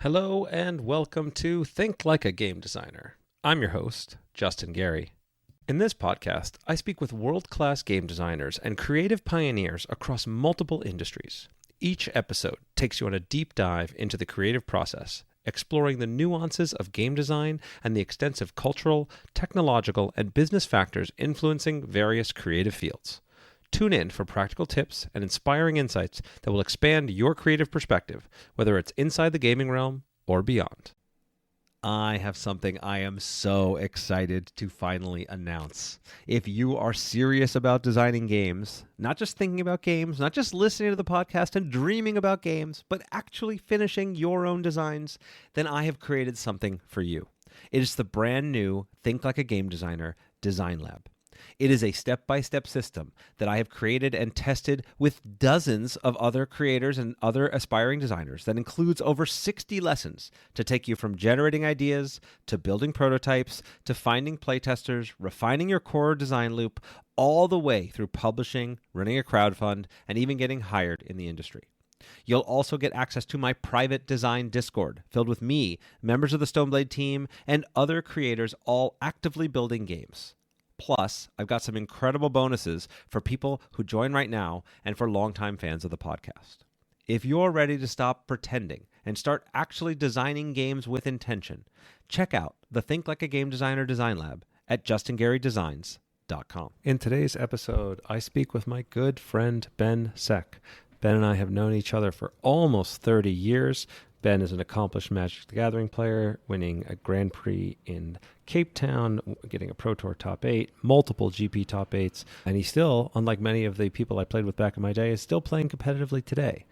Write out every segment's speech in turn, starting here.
Hello and welcome to Think Like a Game Designer. I'm your host, Justin Gary. In this podcast, I speak with world-class game designers and creative pioneers across multiple industries. Each episode takes you on a deep dive into the creative process, exploring the nuances of game design and the extensive cultural, technological, and business factors influencing various creative fields. Tune in for practical tips and inspiring insights that will expand your creative perspective, whether it's inside the gaming realm or beyond. I have something I am so excited to finally announce. If you are serious about designing games, not just thinking about games, not just listening to the podcast and dreaming about games, but actually finishing your own designs, then I have created something for you. It is the brand new Think Like a Game Designer Design Lab. It is a step-by-step system that I have created and tested with dozens of other creators and other aspiring designers that includes over 60 lessons to take you from generating ideas to building prototypes to finding playtesters, refining your core design loop, all the way through publishing, running a crowdfund, and even getting hired in the industry. You'll also get access to my private design Discord filled with me, members of the Stoneblade team, and other creators all actively building games. Plus, I've got some incredible bonuses for people who join right now and for longtime fans of the podcast. If you're ready to stop pretending and start actually designing games with intention, check out the Think Like a Game Designer Design Lab at justingarydesigns.com. In today's episode, I speak with my good friend Ben Seck. Ben and I have known each other for almost 30 years. Ben is an accomplished Magic the Gathering player, winning a Grand Prix in Cape Town, getting a Pro Tour top 8, multiple GP top 8s, and he still, unlike many of the people I played with back in my day, is still playing competitively today.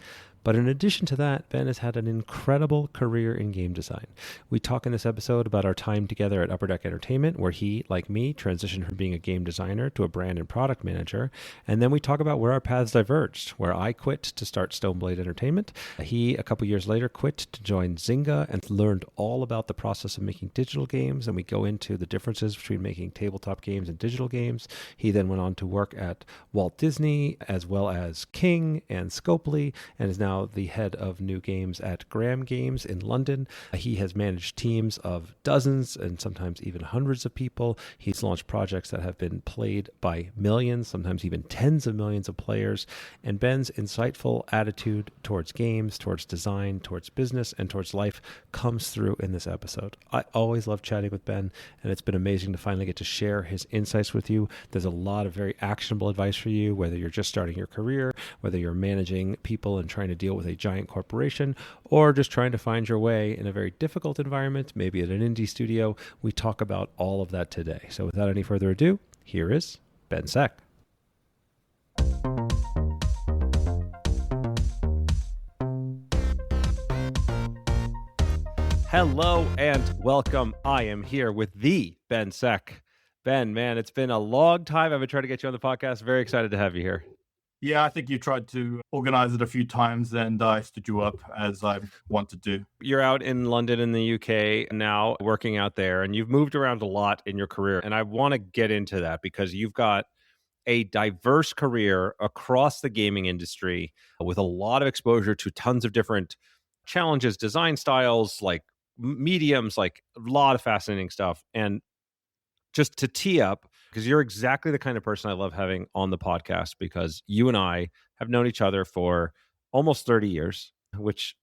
But in addition to that, Ben has had an incredible career in game design. We talk in this episode about our time together at Upper Deck Entertainment, where he, like me, transitioned from being a game designer to a brand and product manager. And then we talk about where our paths diverged, where I quit to start Stoneblade Entertainment. He, a couple years later, quit to join Zynga and learned all about the process of making digital games. And we go into the differences between making tabletop games and digital games. He then went on to work at Walt Disney, as well as King and Scopely, and is now the head of new games at Graham Games in London. He has managed teams of dozens and sometimes even hundreds of people. He's launched projects that have been played by millions, sometimes even tens of millions of players. And Ben's insightful attitude towards games, towards design, towards business, and towards life comes through in this episode. I always love chatting with Ben, and it's been amazing to finally get to share his insights with you. There's a lot of very actionable advice for you, whether you're just starting your career, whether you're managing people and trying to deal with a giant corporation, or just trying to find your way in a very difficult environment, maybe at an indie studio. We talk about all of that today. So without any further ado, here is Ben Seck. Hello and welcome. I am here with the Ben Seck. Ben, man, it's been a long time. I've been trying to get you on the podcast. Very excited to have you here. Yeah, I think you tried to organize it a few times and I stood you up as I want to do. You're out in London in the UK now, working out there, and you've moved around a lot in your career. And I want to get into that because you've got a diverse career across the gaming industry with a lot of exposure to tons of different challenges, design styles, like mediums, like a lot of fascinating stuff. And just to tee up, because you're exactly the kind of person I love having on the podcast, because you and I have known each other for almost 30 years, which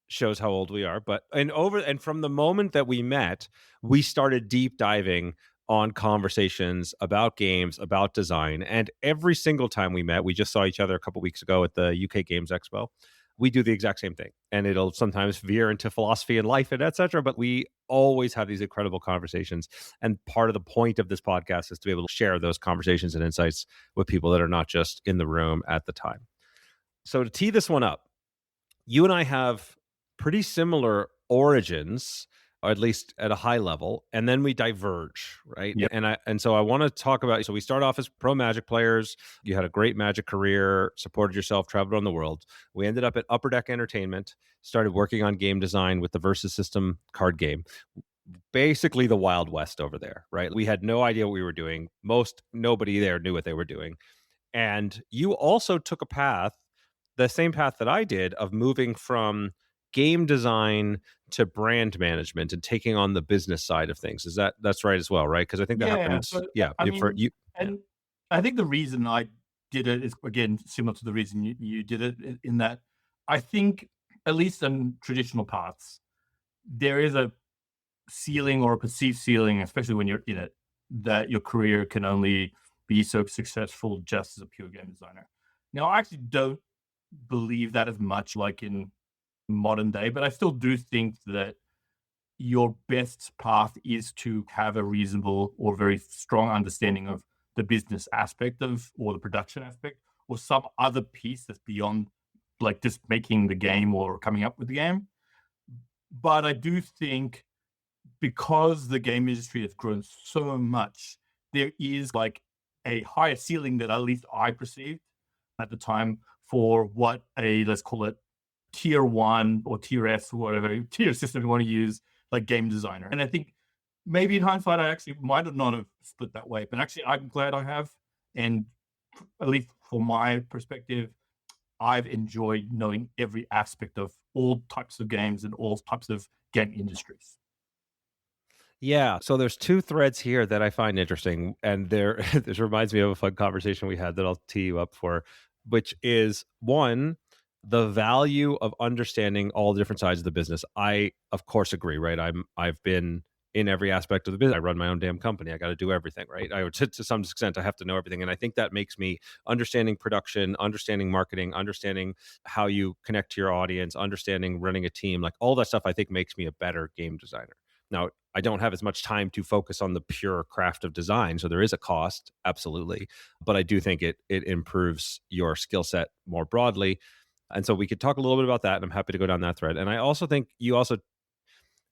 shows how old we are. And from the moment that we met, we started deep diving on conversations about games, about design. And every single time we met, we just saw each other a couple weeks ago at the UK Games Expo. We do the exact same thing, and it'll sometimes veer into philosophy and life and etc. But we always have these incredible conversations. And part of the point of this podcast is to be able to share those conversations and insights with people that are not just in the room at the time. So to tee this one up, you and I have pretty similar origins, or at least at a high level, and then we diverge, right? Yep. And so I want to talk about, so we start off as pro Magic players. You had a great Magic career, supported yourself, traveled around the world. We ended up at Upper Deck Entertainment, started working on game design with the Versus System card game. Basically the Wild West over there, right? We had no idea what we were doing. Nobody there knew what they were doing. And you also took a path, the same path that I did, of moving from game design to brand management and taking on the business side of things. That's right as well, right? Because I think that Yeah, happens. but Yeah, I for mean, you. Yeah. and I think the reason I did it is again similar to the reason you did it in that I think at least in traditional paths there is a ceiling or a perceived ceiling, especially when you're in it, that your career can only be so successful just as a pure game designer. Now, I actually don't believe that as much like in modern day, but I still do think that your best path is to have a reasonable or very strong understanding of the business aspect of or the production aspect or some other piece that's beyond like just making the game or coming up with the game. But I do think because the game industry has grown so much, there is like a higher ceiling that at least I perceived at the time for what a, let's call it tier one or tier S, or whatever tier system you want to use, like game designer. And I think maybe in hindsight, I actually might have not have split that way, but actually I'm glad I have. And at least for my perspective, I've enjoyed knowing every aspect of all types of games and all types of game industries. Yeah. So there's two threads here that I find interesting. And there this reminds me of a fun conversation we had that I'll tee you up for, which is one, the value of understanding all the different sides of the business. I of course agree, right? I've been in every aspect of the business. I run my own damn company. I got to do everything, right? To some extent, I have to know everything. And I think that makes me understanding production, understanding marketing, understanding how you connect to your audience, understanding running a team, like all that stuff, I think makes me a better game designer. Now, I don't have as much time to focus on the pure craft of design, so there is a cost, absolutely, but I do think it improves your skill set more broadly. And so we could talk a little bit about that, and I'm happy to go down that thread. And I also think you also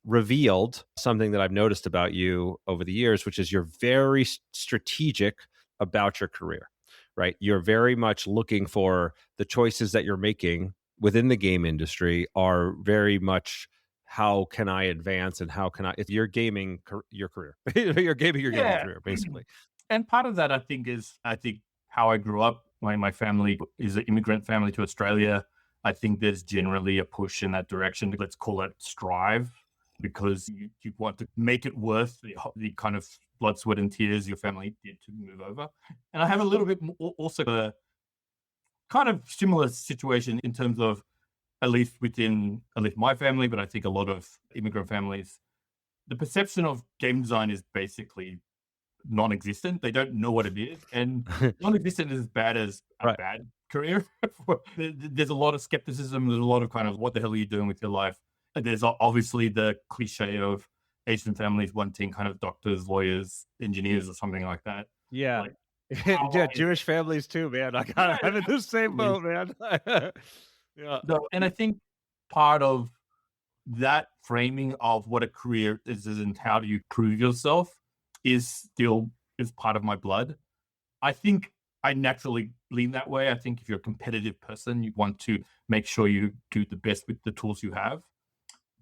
revealed something that I've noticed about you over the years, which is you're very strategic about your career, right? You're very much looking for the choices that you're making within the game industry are very much how can I advance and how can I, if you're gaming your career, you're gaming your gaming Yeah. career, basically. And part of that, I think how I grew up. My family is an immigrant family to Australia. I think there's generally a push in that direction. Let's call it strive, because you want to make it worth the kind of blood, sweat, and tears your family did to move over. And I have a little bit also a kind of similar situation in terms of at least my family, but I think a lot of immigrant families, the perception of game design is basically non-existent. They don't know what it is, and non-existent is as bad as a Right. bad career. There's a lot of skepticism. There's a lot of kind of what the hell are you doing with your life? And there's obviously the cliche of Asian families wanting kind of doctors, lawyers, engineers, or something like that. Yeah. Like, Yeah, Jewish families too, man. I'm in the same boat, man. Yeah. no, and I think part of that framing of what a career is and how do you prove yourself is part of my blood. I think I naturally lean that way. I think if you're a competitive person, you want to make sure you do the best with the tools you have.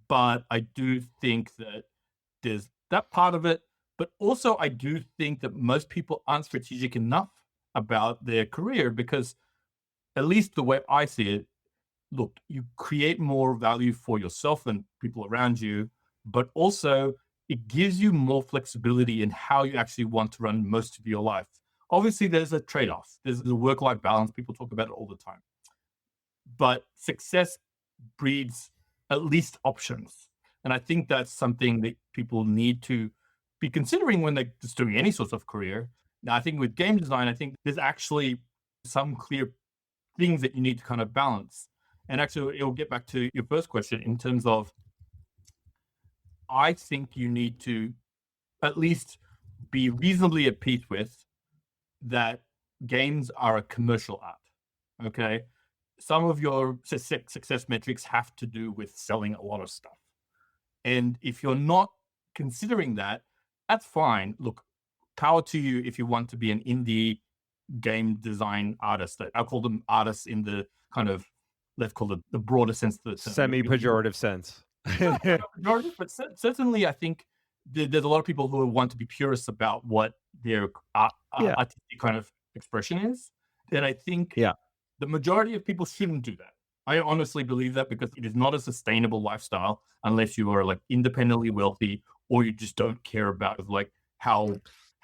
But I do think that there's that part of it. But also, I do think that most people aren't strategic enough about their career because, at least the way I see it, look, you create more value for yourself and people around you, but also it gives you more flexibility in how you actually want to run most of your life. Obviously, there's a trade-off. There's the work-life balance. People talk about it all the time. But success breeds at least options. And I think that's something that people need to be considering when they're just doing any sort of career. Now, I think with game design, I think there's actually some clear things that you need to kind of balance. And actually, it'll get back to your first question in terms of, I think you need to at least be reasonably at peace with that games are a commercial art. Okay. Some of your success metrics have to do with selling a lot of stuff. And if you're not considering that, that's fine. Look, power to you if you want to be an indie game design artist. I'll call them artists in the kind of, let's call it the broader sense. Semi-pejorative sense. Pejorative, but certainly I think there's a lot of people who want to be purists about what their artistic kind of expression is. And I think the majority of people shouldn't do that. I honestly believe that because it is not a sustainable lifestyle unless you are like independently wealthy or you just don't care about like how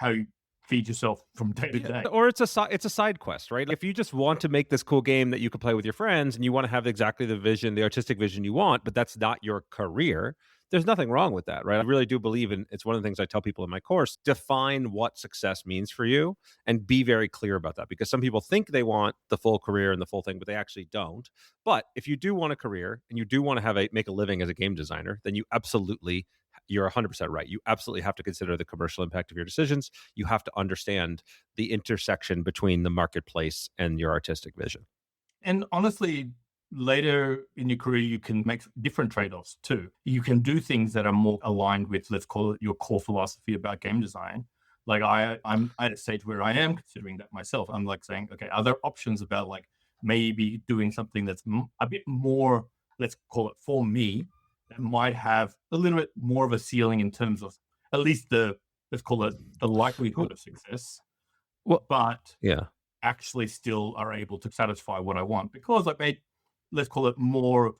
you feed yourself from day to day. Or it's a side quest, right? If you just want to make this cool game that you can play with your friends and you want to have exactly the vision, the artistic vision you want, but that's not your career, there's nothing wrong with that, right? I really do believe in it's one of the things I tell people in my course, define what success means for you and be very clear about that because some people think they want the full career and the full thing, but they actually don't. But if you do want a career and you do want to make a living as a game designer, then you're 100% right. You absolutely have to consider the commercial impact of your decisions. You have to understand the intersection between the marketplace and your artistic vision. And honestly, later in your career, you can make different trade-offs too. You can do things that are more aligned with, let's call it your core philosophy about game design. Like I'm at a stage where I am considering that myself. I'm like saying, okay, are there options about like maybe doing something that's a bit more, let's call it for me, that might have a little bit more of a ceiling in terms of at least let's call it the likelihood of success. Well, but yeah, actually still are able to satisfy what I want because I made, let's call it more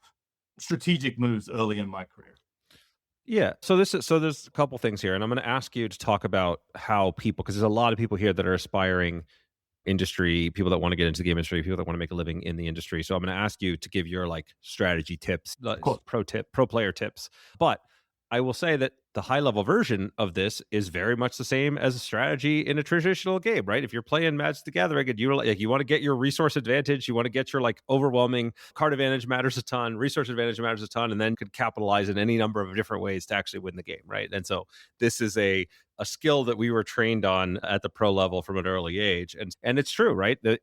strategic moves early in my career. Yeah. So there's a couple things here, and I'm going to ask you to talk about how people, because there's a lot of people here that are aspiring industry, people that want to get into the game industry, people that want to make a living in the industry. So I'm going to ask you to give your like strategy tips, pro player tips. But I will say that the high level version of this is very much the same as a strategy in a traditional game, right? If you're playing Magic the Gathering and you want to get your resource advantage, you want to get your like overwhelming card advantage matters a ton, resource advantage matters a ton, and then could capitalize in any number of different ways to actually win the game, right? And so this is a skill that we were trained on at the pro level from an early age. And it's true, right? That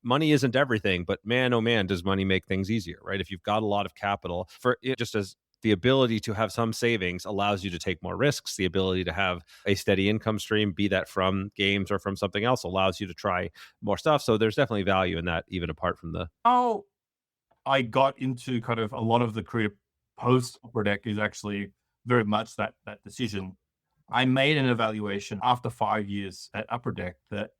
money isn't everything, but man, oh man, does money make things easier, right? If you've got a lot of capital for it, just as the ability to have some savings allows you to take more risks. The ability to have a steady income stream, be that from games or from something else, allows you to try more stuff. So there's definitely value in that, even apart from the... How I got into kind of a lot of the career post Upper Deck is actually very much that decision. I made an evaluation after 5 years at Upper Deck that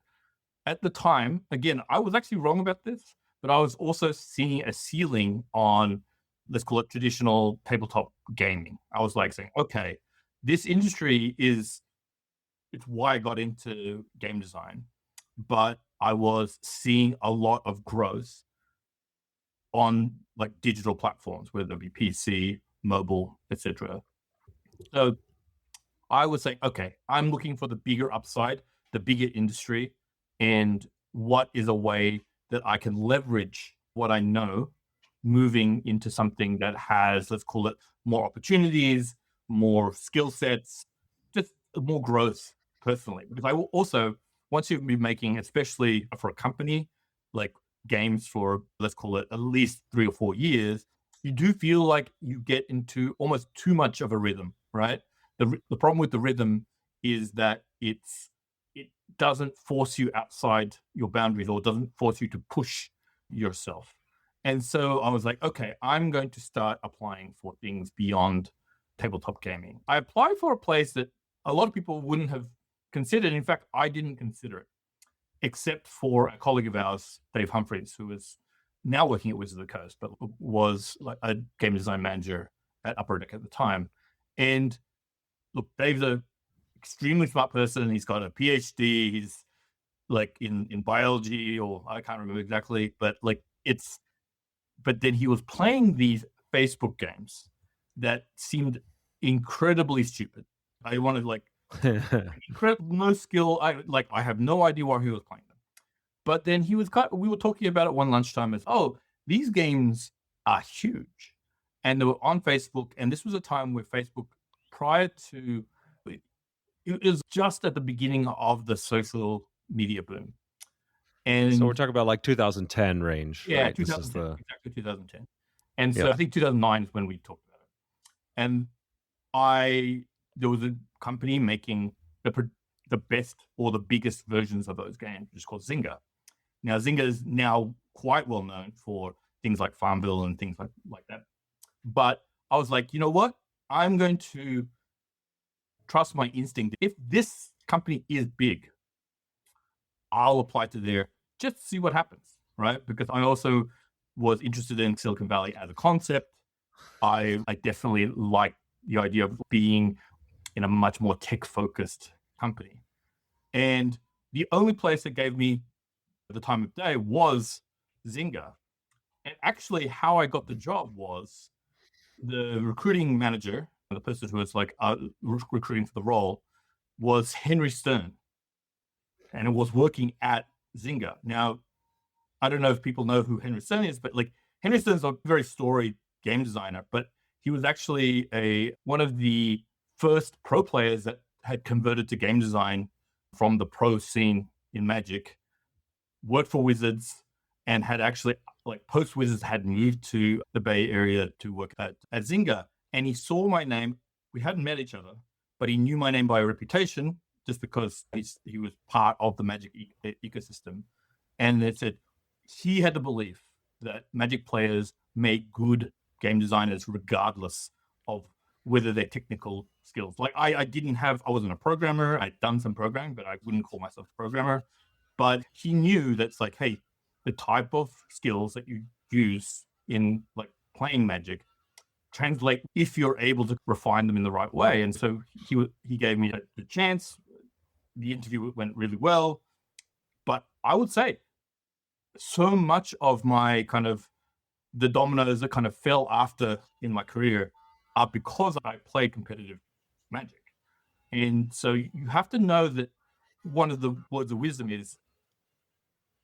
at the time, again, I was actually wrong about this, but I was also seeing a ceiling on, let's call it traditional tabletop gaming. I was like saying, okay, this industry it's why I got into game design, but I was seeing a lot of growth on like digital platforms, whether it be PC, mobile, etc. So I was saying, okay, I'm looking for the bigger upside, the bigger industry, and what is a way that I can leverage what I know moving into something that has, let's call it, more opportunities, more skill sets, just more growth personally. Because I will also, once you've been making, especially for a company, like games for, let's call it, at least 3 or 4 years, you do feel like you get into almost too much of a rhythm, right? The problem with the rhythm is that it doesn't force you outside your boundaries or doesn't force you to push yourself. And so I was like, okay, I'm going to start applying for things beyond tabletop gaming. I applied for a place that a lot of people wouldn't have considered. In fact, I didn't consider it, except for a colleague of ours, Dave Humphreys, who is now working at Wizards of the Coast, but was like a game design manager at Upper Deck at the time. And look, Dave's an extremely smart person. He's got a PhD. He's like in biology, or I can't remember exactly, but like but then he was playing these Facebook games that seemed incredibly stupid. I wanted like incredible, no skill. I have no idea why he was playing them. But then we were talking about it one lunchtime as, oh, these games are huge. And they were on Facebook. And this was a time where Facebook, prior to, it was just at the beginning of the social media boom. And so we're talking about like 2010 range. Yeah, right? 2010, exactly 2010. And so I think 2009 is when we talked about it. And there was a company making the best or the biggest versions of those games, which is called Zynga. Now, Zynga is now quite well known for things like Farmville and things like that. But I was like, you know what? I'm going to trust my instinct. If this company is big, I'll apply to there just to see what happens, right? Because I also was interested in Silicon Valley as a concept. I definitely like the idea of being in a much more tech-focused company. And the only place that gave me the time of day was Zynga. And actually, how I got the job was the recruiting manager, the person who was like recruiting for the role, was Henry Stern, and it was working at Zynga. Now, I don't know if people know who Henry Stern is, but like Henry Stern's a very storied game designer, but he was actually one of the first pro players that had converted to game design from the pro scene in Magic, worked for Wizards, and had actually, like, post Wizards, had moved to the Bay Area to work at Zynga. And he saw my name. We hadn't met each other, but he knew my name by reputation just because he was part of the Magic ecosystem. And it said he had the belief that Magic players make good game designers regardless of whether they're technical skills. Like I wasn't a programmer. I'd done some programming, but I wouldn't call myself a programmer. But he knew that's like, hey, the type of skills that you use in like playing Magic translate if you're able to refine them in the right way. And so he gave me the chance. The interview went really well. But I would say so much of my kind of the dominoes that kind of fell after in my career are because I played competitive Magic. And so you have to know that one of the words of wisdom is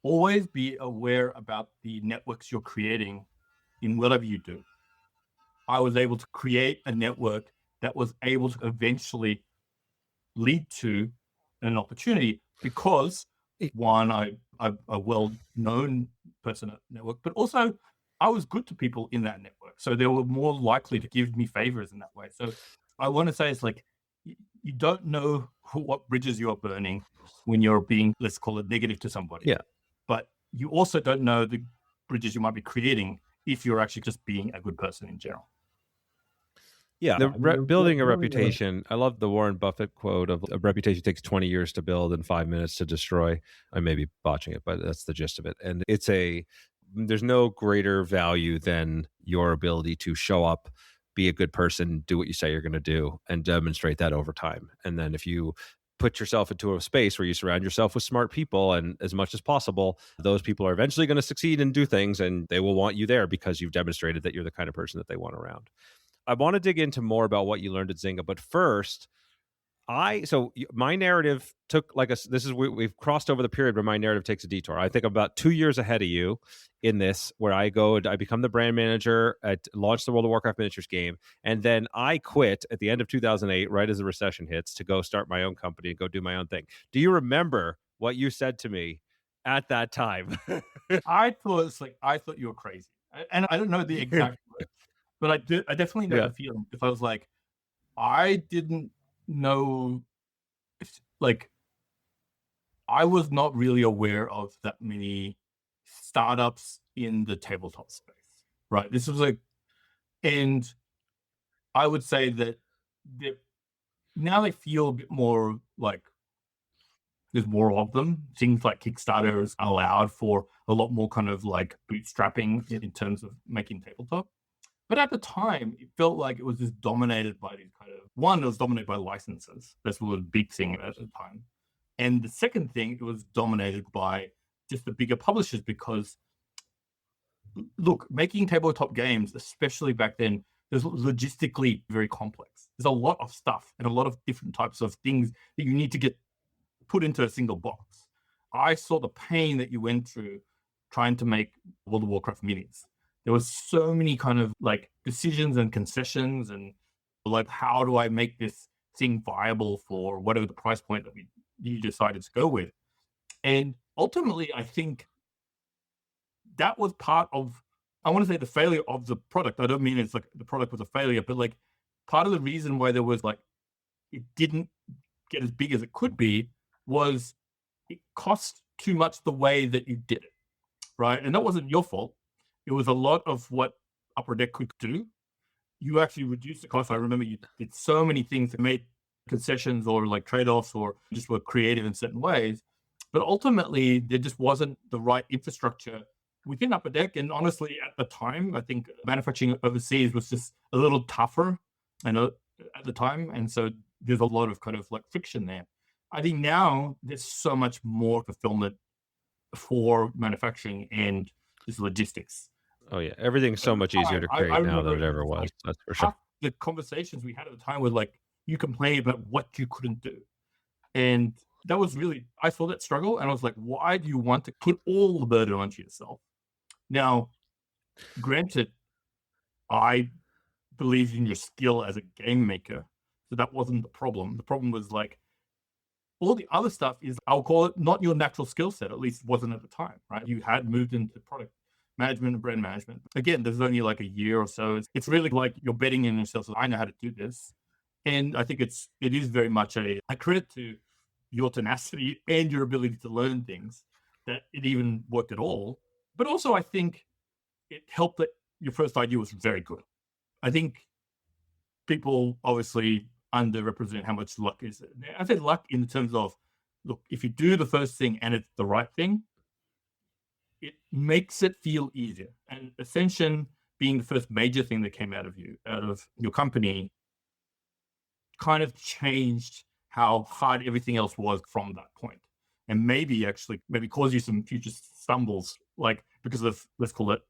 always be aware about the networks you're creating in whatever you do. I was able to create a network that was able to eventually lead to an opportunity because, one, I'm a well-known person at network, but also I was good to people in that network. So they were more likely to give me favors in that way. So I want to say it's like, you don't know what bridges you're burning when you're being, let's call it, negative to somebody. Yeah. But you also don't know the bridges you might be creating if you're actually just being a good person in general. Yeah, building a reputation. I love the Warren Buffett quote of a reputation takes 20 years to build and 5 minutes to destroy. I may be botching it, but that's the gist of it. And there's no greater value than your ability to show up, be a good person, do what you say you're going to do, and demonstrate that over time. And then if you put yourself into a space where you surround yourself with smart people, and as much as possible, those people are eventually going to succeed and do things, and they will want you there because you've demonstrated that you're the kind of person that they want around. I want to dig into more about what you learned at Zynga, but first, my narrative took we've crossed over the period where my narrative takes a detour. I think I'm about 2 years ahead of you in this, where I become the brand manager at launch the World of Warcraft miniatures game, and then I quit at the end of 2008, right as the recession hits, to go start my own company and go do my own thing. Do you remember what you said to me at that time? I thought you were crazy, and I don't know the exact words. But I definitely know the feeling, because I was like, I didn't know, I was not really aware of that many startups in the tabletop space, right? This was and I would say that now they feel a bit more like there's more of them. Things like Kickstarter is allowed for a lot more kind of like bootstrapping in terms of making tabletop. But at the time, it felt like it was just dominated by these it was dominated by licenses. That's what was a big thing at the time. And the second thing, it was dominated by just the bigger publishers, because, look, making tabletop games, especially back then, was logistically very complex. There's a lot of stuff and a lot of different types of things that you need to get put into a single box. I saw the pain that you went through trying to make World of Warcraft minis. There was so many kind of like decisions and concessions, and like, how do I make this thing viable for whatever the price point that you decided to go with? And ultimately, I think that was part of, I want to say, the failure of the product. I don't mean it's like the product was a failure, but like part of the reason why there was like, it didn't get as big as it could be was it cost too much the way that you did it, right? And that wasn't your fault. It was a lot of what Upper Deck could do. You actually reduced the cost. I remember you did so many things that made concessions or like trade-offs, or just were creative in certain ways. But ultimately, there just wasn't the right infrastructure within Upper Deck. And honestly, at the time, I think manufacturing overseas was just a little tougher, I know, at the time. And so there's a lot of kind of like friction there. I think now there's so much more fulfillment for manufacturing and just logistics. Oh yeah, everything's so much easier to create now than it ever was. Like, That's for sure. the conversations we had at the time were like, you complain about what you couldn't do. And that was really, I saw that struggle and I was like, why do you want to put all the burden onto yourself? Now, granted, I believed in your skill as a game maker. So that wasn't the problem. The problem was like, all the other stuff is, I'll call it not your natural skill set, at least wasn't at the time, right? You had moved into product management and brand management. Again, there's only like a year or so. It's really like you're betting in yourself. So I know how to do this. And I think it is very much a credit to your tenacity and your ability to learn things that it even worked at all. But also I think it helped that your first idea was very good. I think people obviously underrepresent how much luck is. I say luck in terms of, look, if you do the first thing and it's the right thing, it makes it feel easier. And Ascension being the first major thing that came out of your company kind of changed how hard everything else was from that point. And maybe cause you some future stumbles, like because of, let's call it,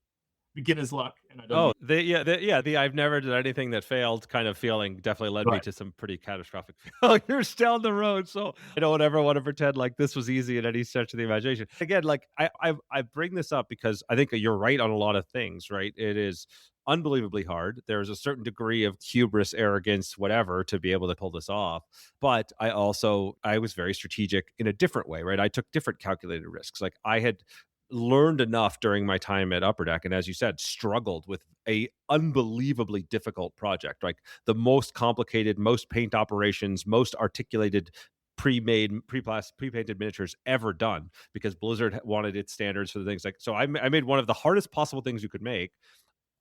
beginner's luck. And the I've never done anything that failed kind of feeling definitely led me to some pretty catastrophic failures down the road. So I don't ever want to pretend like this was easy in any stretch of the imagination. Again, like I bring this up because I think you're right on a lot of things, right? It is unbelievably hard. There's a certain degree of hubris, arrogance, whatever, to be able to pull this off. But I was very strategic in a different way, right? I took different calculated risks. Like I had learned enough during my time at Upper Deck, and as you said, struggled with a unbelievably difficult project, like the most complicated, most paint operations, most articulated pre-painted miniatures ever done, because Blizzard wanted its standards for the things. Like, so I made one of the hardest possible things you could make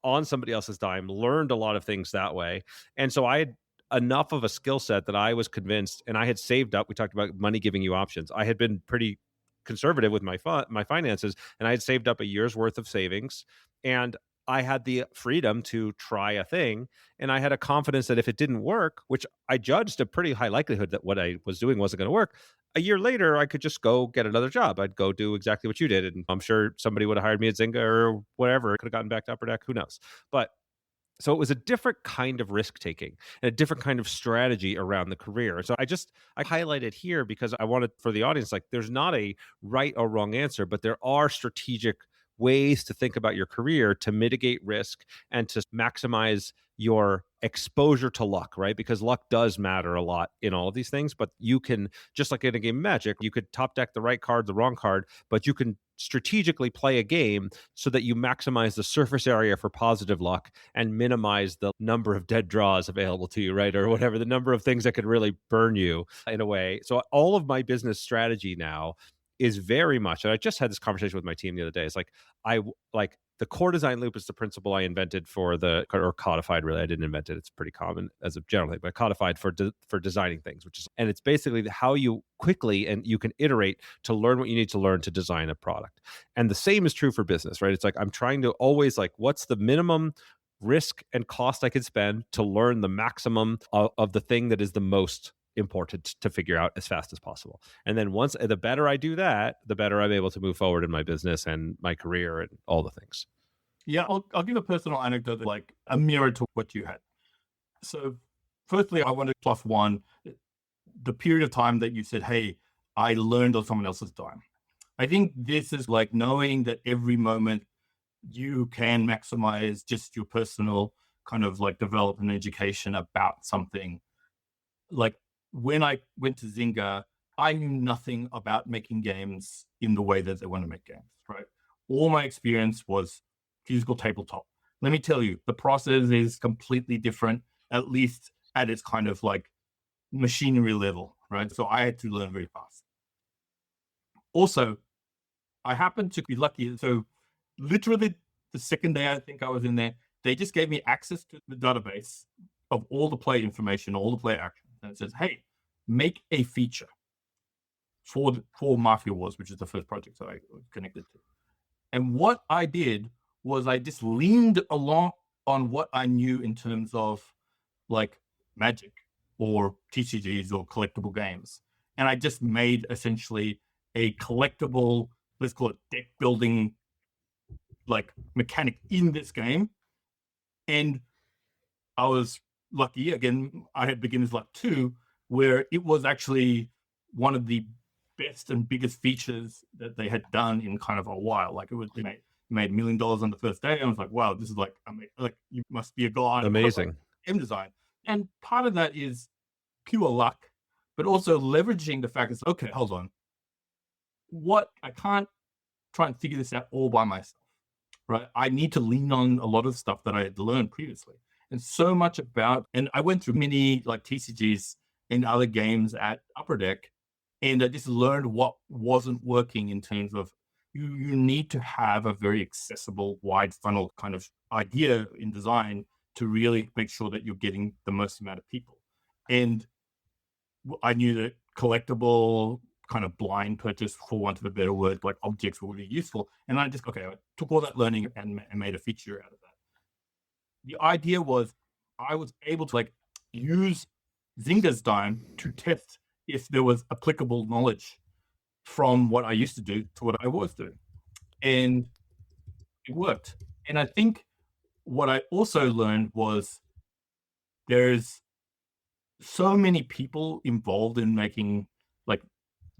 on somebody else's dime, learned a lot of things that way. And so I had enough of a skill set that I was convinced, and I had saved up. We talked about money giving you options. I had been pretty conservative with my finances, and I had saved up a year's worth of savings, and I had the freedom to try a thing, and I had a confidence that if it didn't work, which I judged a pretty high likelihood that what I was doing wasn't going to work, a year later I could just go get another job. I'd go do exactly what you did, and I'm sure somebody would have hired me at Zynga or whatever. Could have gotten back to Upper Deck, who knows? But so it was a different kind of risk taking and a different kind of strategy around the career. So I highlight it here because I wanted for the audience, like, there's not a right or wrong answer, but there are strategic ways to think about your career to mitigate risk and to maximize your exposure to luck, right? Because luck does matter a lot in all of these things, but you can, just like in a game of Magic, you could top deck the right card, the wrong card, but you can strategically play a game so that you maximize the surface area for positive luck and minimize the number of dead draws available to you, right? Or whatever, the number of things that could really burn you in a way. So all of my business strategy now is very much, and I just had this conversation with my team the other day. It's like, the core design loop is the principle I invented or codified, really. I didn't invent it. It's pretty common as a general thing, but codified for designing things, and it's basically how you quickly and you can iterate to learn what you need to learn to design a product. And the same is true for business, right? It's like, I'm trying to always, like, what's the minimum risk and cost I could spend to learn the maximum of the thing that is the most important to figure out as fast as possible. And then the better I do that, the better I'm able to move forward in my business and my career and all the things. Yeah, I'll give a personal anecdote, like a mirror to what you had. So firstly, I wanted +1, the period of time that you said, hey, I learned on someone else's dime. I think this is like knowing that every moment you can maximize just your personal kind of like development education about something. Like, when I went to Zynga, I knew nothing about making games in the way that they want to make games, right? All my experience was physical tabletop. Let me tell you, the process is completely different, at least at its kind of like machinery level, right? So I had to learn very fast. Also, I happened to be lucky. So literally the second day I think I was in there, they just gave me access to the database of all the play information, all the play actions. And it says, hey, make a feature for Mafia Wars, which is the first project that I was connected to. And what I did was I just leaned along on what I knew in terms of like Magic or TCGs or collectible games. And I just made essentially a collectible, let's call it deck building like mechanic in this game. And I was lucky, again, I had beginner's luck too, where it was actually one of the best and biggest features that they had done in kind of a while. Like they made $1 million on the first day. I was like, wow, this is like, you must be a god. Amazing. Game design. And part of that is pure luck, but also leveraging the fact that, okay, hold on. I can't try and figure this out all by myself, right? I need to lean on a lot of stuff that I had learned previously. And so much and I went through many like TCGs and other games at Upper Deck, and I just learned what wasn't working in terms of you need to have a very accessible, wide funnel kind of idea in design to really make sure that you're getting the most amount of people. And I knew that collectible kind of blind purchase, for want of a better word, like objects were really useful. And I just, I took all that learning and made a feature out of that. The idea was I was able to like use Zynga's dime to test if there was applicable knowledge from what I used to do to what I was doing. And it worked. And I think what I also learned was there's so many people involved in making like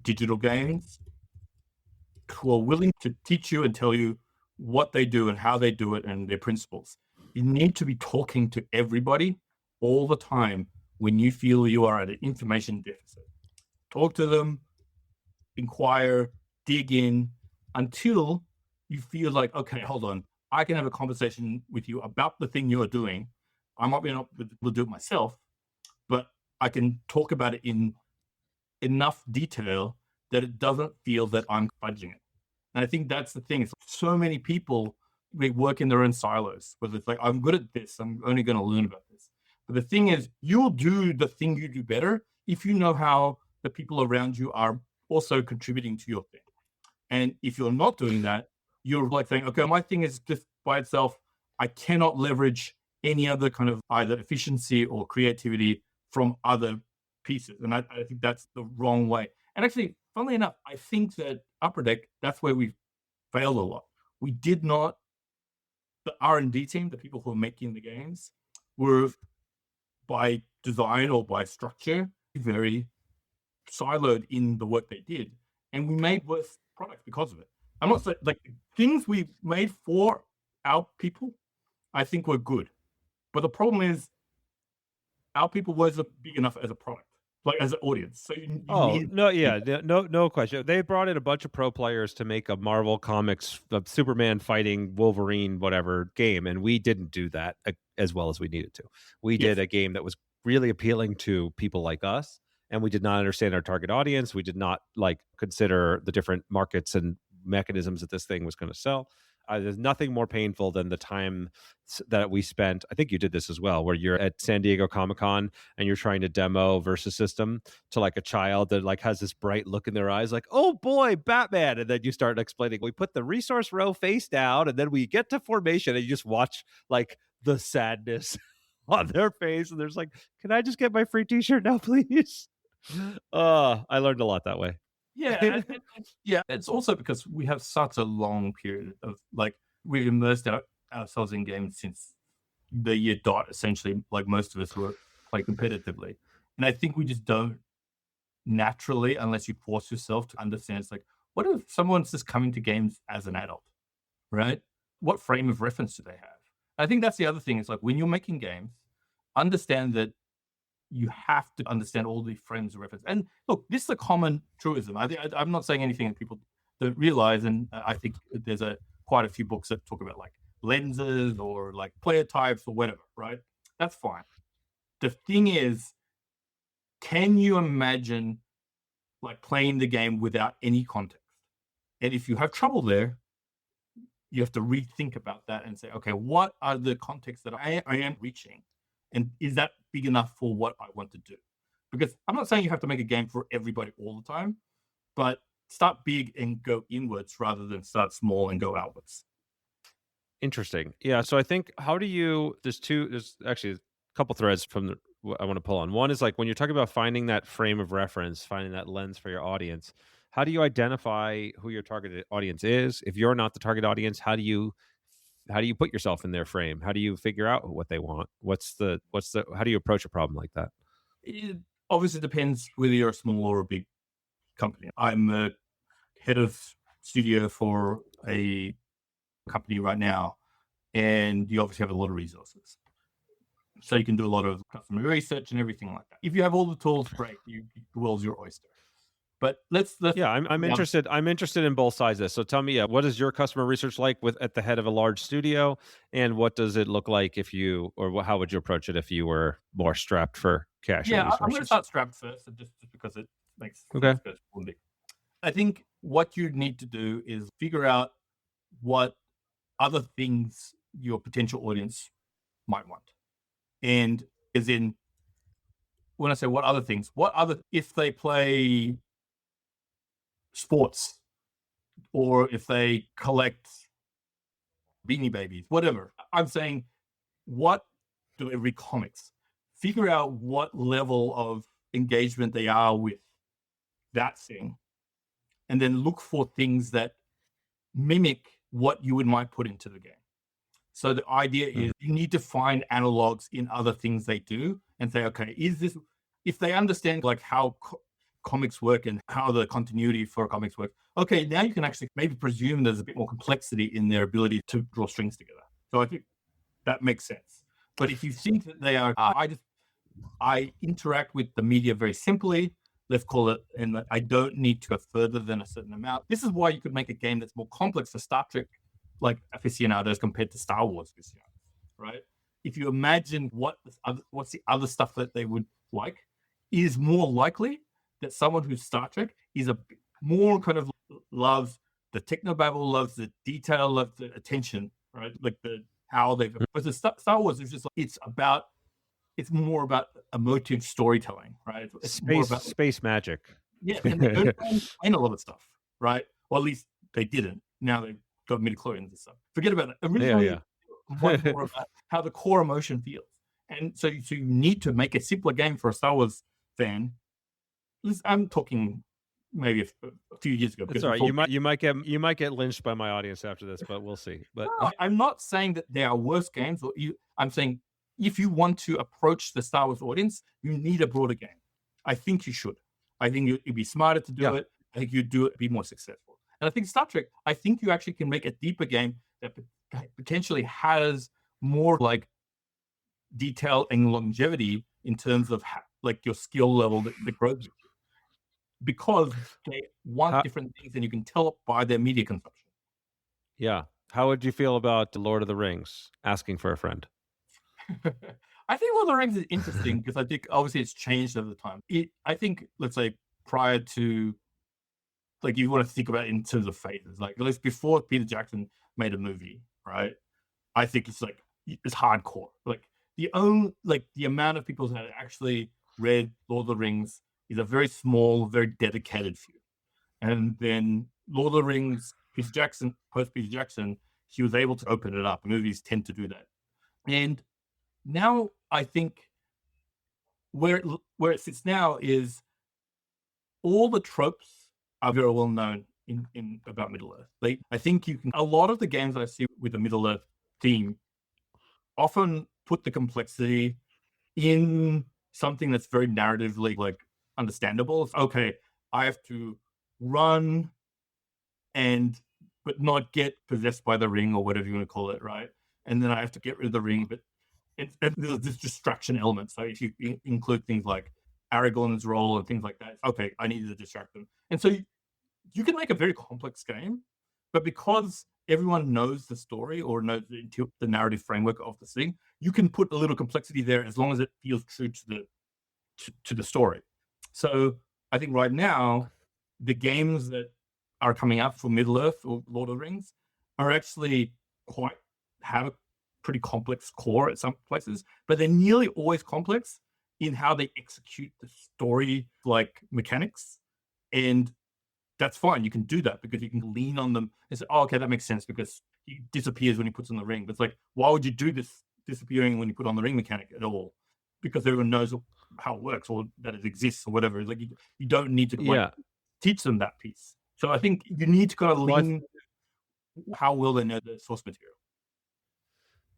digital games who are willing to teach you and tell you what they do and how they do it and their principles. You need to be talking to everybody all the time when you feel you are at an information deficit. Talk to them, inquire, dig in until you feel like, okay, hold on, I can have a conversation with you about the thing you're doing. I might be able to do it myself, but I can talk about it in enough detail that it doesn't feel that I'm fudging it. And I think that's the thing. It's so many people, they work in their own silos, whether it's like, I'm good at this, I'm only going to learn about this. But the thing is, you'll do the thing you do better if you know how the people around you are also contributing to your thing. And if you're not doing that, you're like saying, okay, my thing is just by itself. I cannot leverage any other kind of either efficiency or creativity from other pieces. And I think that's the wrong way. And actually, funnily enough, I think that Upper Deck, that's where we failed a lot. We did not, the R&D team, the people who are making the games, were by design or by structure, very siloed in the work they did. And we made worse products because of it. I'm not saying, like, things we made for our people, I think were good. But the problem is, our people wasn't big enough as a product, like as an audience. So no question. They brought in a bunch of pro players to make a Marvel Comics Superman fighting Wolverine whatever game, and we didn't do that as well as we needed to. We did a game that was really appealing to people like us, and we did not understand our target audience. We did not like consider the different markets and mechanisms that this thing was going to sell. There's nothing more painful than the time that we spent. I think you did this as well, where you're at San Diego Comic-Con and you're trying to demo Versus System to like a child that like has this bright look in their eyes, like, oh boy, Batman. And then you start explaining, we put the resource row face down and then we get to formation, and you just watch like the sadness on their face. And there's like, can I just get my free t-shirt now, please? I learned a lot that way. Yeah. Yeah. It's also because we have such a long period of like, we've immersed ourselves in games since the year dot, essentially, like most of us were play competitively. And I think we just don't naturally, unless you force yourself to understand, it's like, what if someone's just coming to games as an adult, right? What frame of reference do they have? I think that's the other thing. It's like, when you're making games, understand that you have to understand all the frames of reference. And look, this is a common truism. I'm not saying anything that people don't realize. And I think there's quite a few books that talk about like lenses or like player types or whatever, right? That's fine. The thing is, can you imagine like playing the game without any context? And if you have trouble there, you have to rethink about that and say, okay, what are the contexts that I am reaching? And is that big enough for what I want to do? Because I'm not saying you have to make a game for everybody all the time, but start big and go inwards rather than start small and go outwards. Interesting. Yeah. So I think there's actually a couple threads from what I want to pull on. One is like when you're talking about finding that frame of reference, finding that lens for your audience, how do you identify who your targeted audience is? If you're not the target audience, how do you put yourself in their frame? How do you figure out what they want? How do you approach a problem like that? It obviously depends whether you're a small or a big company. I'm a head of studio for a company right now, and you obviously have a lot of resources. So you can do a lot of customer research and everything like that. If you have all the tools, great. The world's your oyster. But let's Yeah, I'm interested. I'm interested in both sides of this. So tell me, what is your customer research like at the head of a large studio, and what does it look like how would you approach it if you were more strapped for cash? Yeah, I'm going to start strapped first, just because it makes okay. sense. I think what you need to do is figure out what other things your potential audience might want, and as in when I say what other things, if they play sports, or if they collect Beanie Babies, whatever. I'm saying, what do they read comics? Figure out what level of engagement they are with that thing, and then look for things that mimic what you might put into the game. So the idea is you need to find analogs in other things they do and say, okay, if they understand like how comics work and how the continuity for comics work, okay, now you can actually maybe presume there's a bit more complexity in their ability to draw strings together. So I think that makes sense. But if you think that they are, I interact with the media very simply, let's call it, and I don't need to go further than a certain amount. This is why you could make a game that's more complex for Star Trek, like aficionados, compared to Star Wars aficionados, right? If you imagine what's the other stuff that they would like, it is more likely that someone who's Star Trek is a more kind of loves the technobabble, loves the detail, loves the attention, right? Like how they've. But the Star Wars is just like, it's more about emotive storytelling, right? It's more about space magic. Yeah, and they don't explain a lot of stuff, right? Or at least they didn't. Now they've got midichlorians and stuff. Forget about that. Originally, much more about how the core emotion feels. And so you need to make a simpler game for a Star Wars fan. I'm talking maybe a few years ago. That's all right. You might get lynched by my audience after this, but we'll see. But no, I'm not saying that they are worse games. I'm saying if you want to approach the Star Wars audience, you need a broader game. I think you should. I think it'd be smarter to do it. I think you'd be more successful. And I think Star Trek, I think you actually can make a deeper game that potentially has more like detail and longevity in terms of like your skill level that grows with you. Because they want different things, and you can tell it by their media consumption. Yeah. How would you feel about Lord of the Rings asking for a friend? I think Lord of the Rings is interesting because I think obviously it's changed over the time. I think, let's say, prior to, like, you want to think about it in terms of phases, like at least before Peter Jackson made a movie, right? I think it's like it's hardcore. Like the amount of people that actually read Lord of the Rings is a very small, very dedicated few. And then Lord of the Rings, post Peter Jackson, he was able to open it up. Movies tend to do that. And now I think where it sits now is all the tropes are very well known in about Middle-earth. I think a lot of the games that I see with the Middle-earth theme often put the complexity in something that's very narratively like understandable. It's, okay, I have to run but not get possessed by the ring or whatever you want to call it, right? And then I have to get rid of the ring, but there's this distraction element. So if you include things like Aragorn's role and things like that, okay, I need to distract them. And so you can make a very complex game, but because everyone knows the story or knows the narrative framework of the thing, you can put a little complexity there as long as it feels true to the story. So I think right now, the games that are coming out for Middle-earth or Lord of the Rings are actually have a pretty complex core at some places, but they're nearly always complex in how they execute the story like mechanics. And that's fine. You can do that because you can lean on them and say, "Oh, okay, that makes sense because he disappears when he puts on the ring." But it's like, why would you do this disappearing when you put on the ring mechanic at all? Because everyone knows how it works or that it exists or whatever. Like you don't need to like Yeah. teach them that piece. So I think you need to kind of Well, lean how well they know the source material.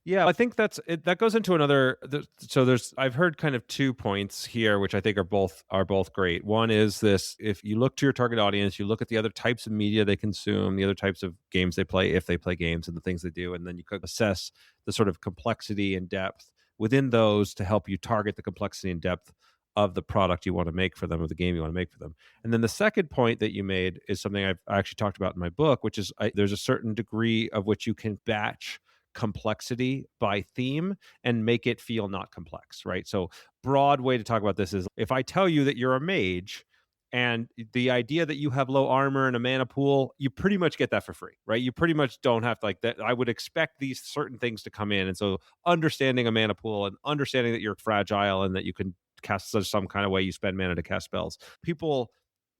yeah, I think that's it. That goes into another. So there's, I've heard kind of 2 points here, which I think are both great. One is this: if you look to your target audience, you look at the other types of media they consume, the other types of games they play, if they play games, and the things they do, and then you could assess the sort of complexity and depth within those to help you target the complexity and depth of the product you want to make for them, or the game you want to make for them. And then the second point that you made is something I actually talked about in my book, which is there's a certain degree of which you can batch complexity by theme and make it feel not complex, right? So, broad way to talk about this is if I tell you that you're a mage and the idea that you have low armor and a mana pool, you pretty much get that for free, right? You pretty much don't have to like that. I would expect these certain things to come in. And so, understanding a mana pool and understanding that you're fragile and that you can cast some kind of way you spend mana to cast spells.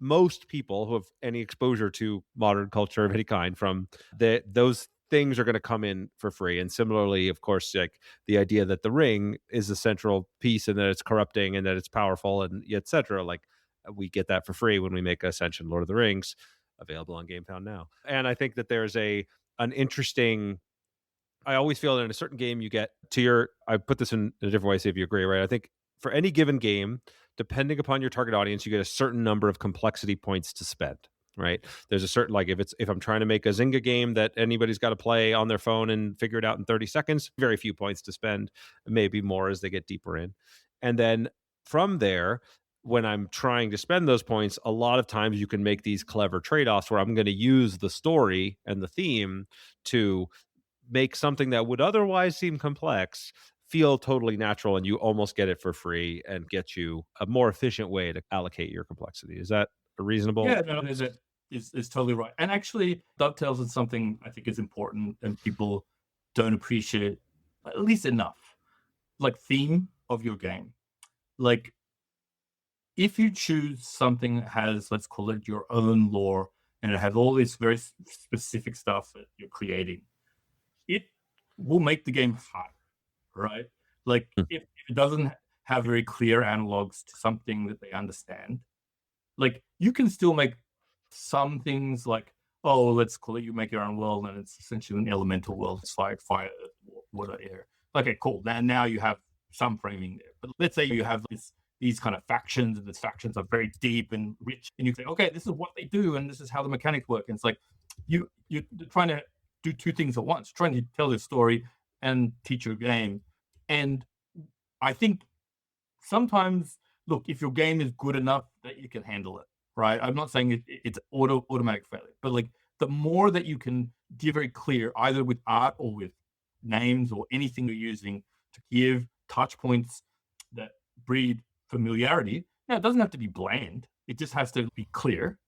Most people who have any exposure to modern culture of any kind from those things are going to come in for free. And similarly, of course, like the idea that the ring is a central piece and that it's corrupting and that it's powerful and etc. Like we get that for free when we make Ascension Lord of the Rings available on GameFound now. And I think that there's an interesting. I always feel that in a certain game you get to your. I put this in a different way, see if you agree, right? I think for any given game, depending upon your target audience, you get a certain number of complexity points to spend, right? There's a certain, like if I'm trying to make a Zynga game that anybody's got to play on their phone and figure it out in 30 seconds, very few points to spend, maybe more as they get deeper in. And then from there, when I'm trying to spend those points, a lot of times you can make these clever trade-offs where I'm going to use the story and the theme to make something that would otherwise seem complex feel totally natural, and you almost get it for free and get you a more efficient way to allocate your complexity. Is that a reasonable? Yeah, no, is totally right. And actually dovetails with something I think is important and people don't appreciate at least enough. Like theme of your game. Like if you choose something that has, let's call it your own lore, and it has all this very specific stuff that you're creating, it will make the game hard, right? Like if it doesn't have very clear analogs to something that they understand, like you can still make some things like, oh, let's call it you make your own world and it's essentially an elemental world. It's like fire, water, air. Okay, cool. Now you have some framing there. But let's say you have these kind of factions, and these factions are very deep and rich, and you say, okay, this is what they do, and this is how the mechanics work. And it's like you're trying to do two things at once, trying to tell this story and teach your game. And I think sometimes, look, if your game is good enough that you can handle it, right? I'm not saying it's automatic failure, but like the more that you can be very clear, either with art or with names or anything you're using to give touch points that breed familiarity. Now, it doesn't have to be bland. It just has to be clear,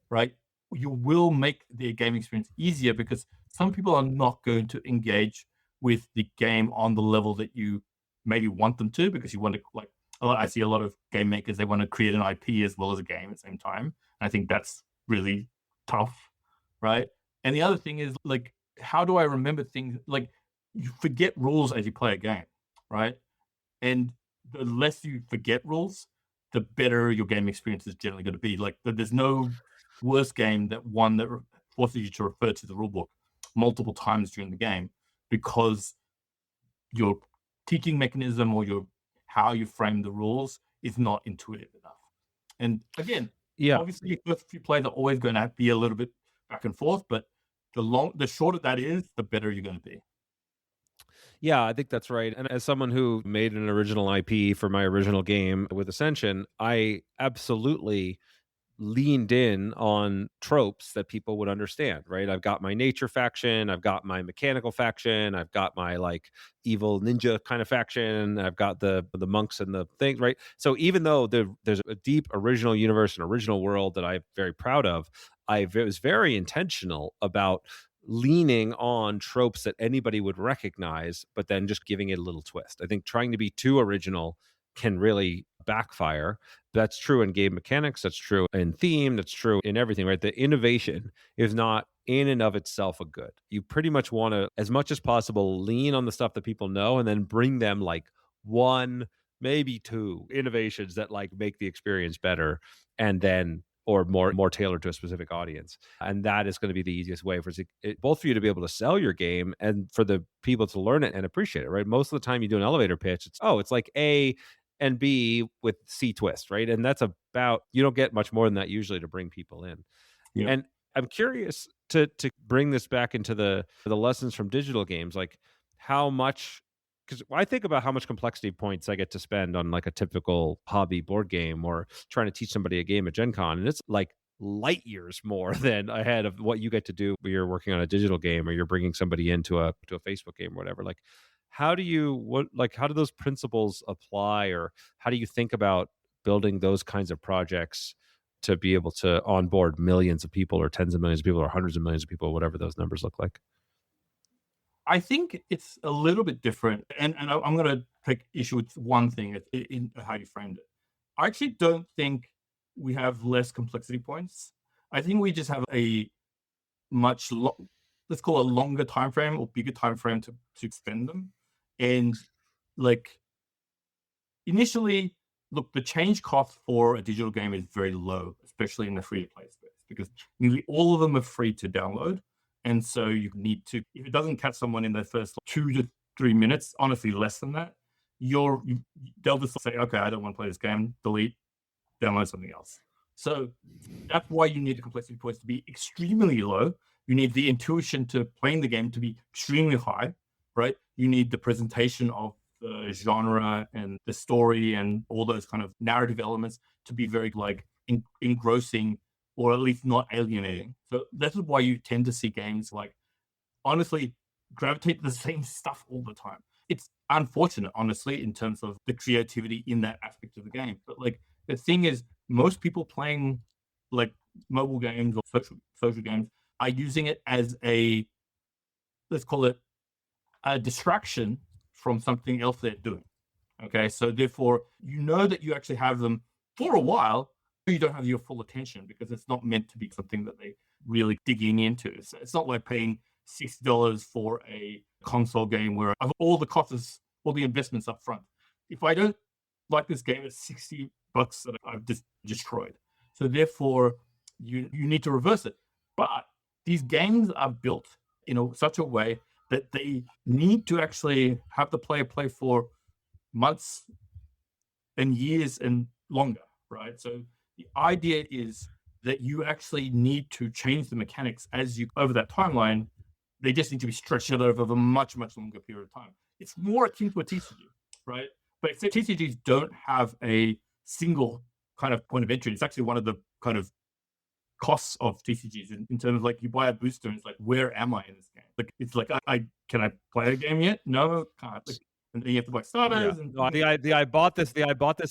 right? You will make the game experience easier because some people are not going to engage with the game on the level that you maybe want them to, because you want to, like, I see a lot of game makers, they want to create an IP as well as a game at the same time. And I think that's really tough, right? And the other thing is, like, how do I remember things? Like, you forget rules as you play a game, right? And the less you forget rules, the better your game experience is generally going to be. Like, there's no worse game that one that forces you to refer to the rulebook multiple times during the game, because your teaching mechanism or your how you frame the rules is not intuitive enough. And again, Yeah. obviously, first few plays are always going to be a little bit back and forth, but the shorter that is, the better you're going to be. Yeah, I think that's right. And as someone who made an original IP for my original game with Ascension, I absolutely leaned in on tropes that people would understand, right? I've got my nature faction, I've got my mechanical faction, I've got my like evil ninja kind of faction, I've got the monks and the things, right? So even though there's a deep original universe and original world that I'm very proud of, I was very intentional about leaning on tropes that anybody would recognize, but then just giving it a little twist. I think trying to be too original can really backfire. That's true in game mechanics. That's true in theme. That's true in everything, right? The innovation is not in and of itself a good. You pretty much want to, as much as possible, lean on the stuff that people know and then bring them like one, maybe two innovations that like make the experience better, and then or more tailored to a specific audience. And that is going to be the easiest way for both for you to be able to sell your game and for the people to learn it and appreciate it, right? Most of the time you do an elevator pitch, it's like A and B with C twist, right? And that's about, you don't get much more than that usually to bring people in. Yeah. And I'm curious to bring this back into the lessons from digital games, like how much, because I think about how much complexity points I get to spend on like a typical hobby board game or trying to teach somebody a game at Gen Con, and it's like light years more than ahead of what you get to do when you're working on a digital game or you're bringing somebody into a Facebook game or whatever. Like, how do those principles apply, or how do you think about building those kinds of projects to be able to onboard millions of people or tens of millions of people or hundreds of millions of people, whatever those numbers look like? I think it's a little bit different, and I'm going to take issue with one thing in how you framed it. I actually don't think we have less complexity points. I think we just have a much let's call it a longer time frame or bigger time frame to spend them. And like initially, look, the change cost for a digital game is very low, especially in the free to play space, because nearly all of them are free to download. And so you need to, if it doesn't catch someone in the first 2 to 3 minutes, honestly, less than that, they'll just say, okay, I don't want to play this game, delete, download something else. So that's why you need the complexity points to be extremely low. You need the intuition to playing the game to be extremely high, right? You need the presentation of the genre and the story and all those kind of narrative elements to be very like engrossing, or at least not alienating. So this is why you tend to see games like, honestly, gravitate to the same stuff all the time. It's unfortunate, honestly, in terms of the creativity in that aspect of the game. But like the thing is, most people playing like mobile games or social games are using it as let's call it a distraction from something else they're doing. Okay, so therefore, you know that you actually have them for a while. You don't have your full attention because it's not meant to be something that they really digging into. It's not like paying $60 for a console game where I have all the costs, all the investments up front. If I don't like this game, it's $60 that I've just destroyed. So therefore, you need to reverse it. But these games are built in such a way that they need to actually have the player play for months and years and longer, right? So the idea is that you actually need to change the mechanics as you over that timeline. They just need to be stretched out over a much, much longer period of time. It's more akin to a TCG, right? But TCGs don't have a single kind of point of entry. It's actually one of the kind of costs of TCGs in terms of like you buy a booster and it's like, where am I in this game? Like it's like can I play a game yet? No, can't. Like, and then you have to buy starters. Yeah. And I bought this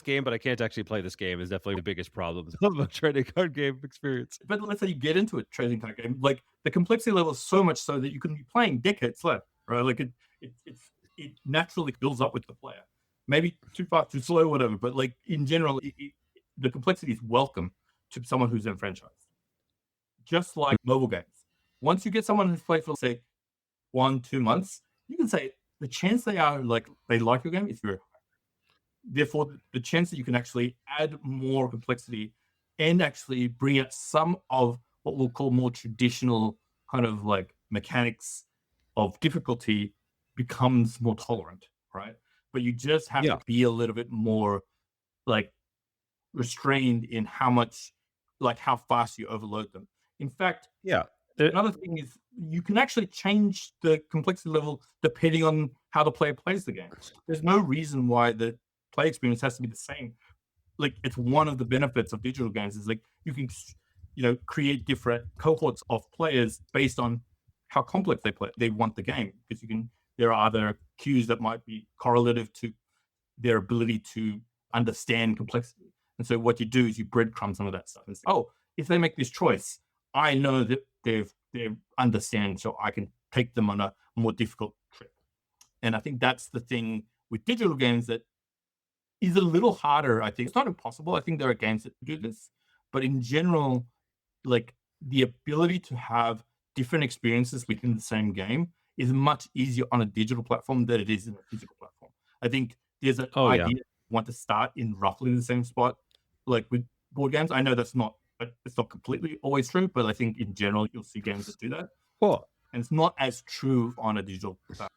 game, but I can't actually play this game is definitely the biggest problem of a trading card game experience. But let's say you get into a trading card game, like the complexity level is so much so that you can be playing decades left, right? Like it naturally builds up with the player. Maybe too fast, too slow, whatever. But like in general, the complexity is welcome to someone who's enfranchised. Just like mobile games. Once you get someone who's played for, say, 1-2 months, you can say the chance they like your game is very high. Therefore, the chance that you can actually add more complexity and actually bring out some of what we'll call more traditional kind of like mechanics of difficulty becomes more tolerant, right? But you just have to be a little bit more like restrained in how fast you overload them. In fact, another thing is you can actually change the complexity level depending on how the player plays the game. There's no reason why the play experience has to be the same. Like it's one of the benefits of digital games is like you can, create different cohorts of players based on how complex they want the game, because there are other cues that might be correlative to their ability to understand complexity. And so what you do is you breadcrumb some of that stuff and say, oh, if they make this choice, I know that they understand, so I can take them on a more difficult trip. And I think that's the thing with digital games, that is a little harder. I think it's not impossible. I think there are games that do this, but in general, like the ability to have different experiences within the same game is much easier on a digital platform than it is in a physical platform. I think there's an Oh yeah. idea want to start in roughly the same spot, like with board games. I know it's not completely always true, but I think in general you'll see games that do that, Well, and it's not as true on a digital game.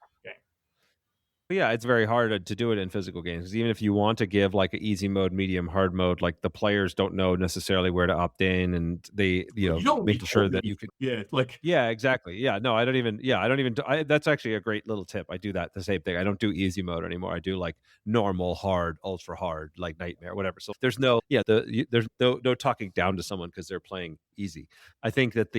yeah, it's very hard to do it in physical games, 'cause even if you want to give like an easy mode, medium, hard mode, like the players don't know necessarily where to opt in, and they, You don't need making sure that to, you can. yeah, like Yeah, exactly. Yeah, no, I don't even. That's actually a great little tip. I do that the same thing. I don't do easy mode anymore. I do like normal, hard, ultra hard, like nightmare, whatever. So there's no, yeah, there's no talking down to someone because they're playing easy. I think that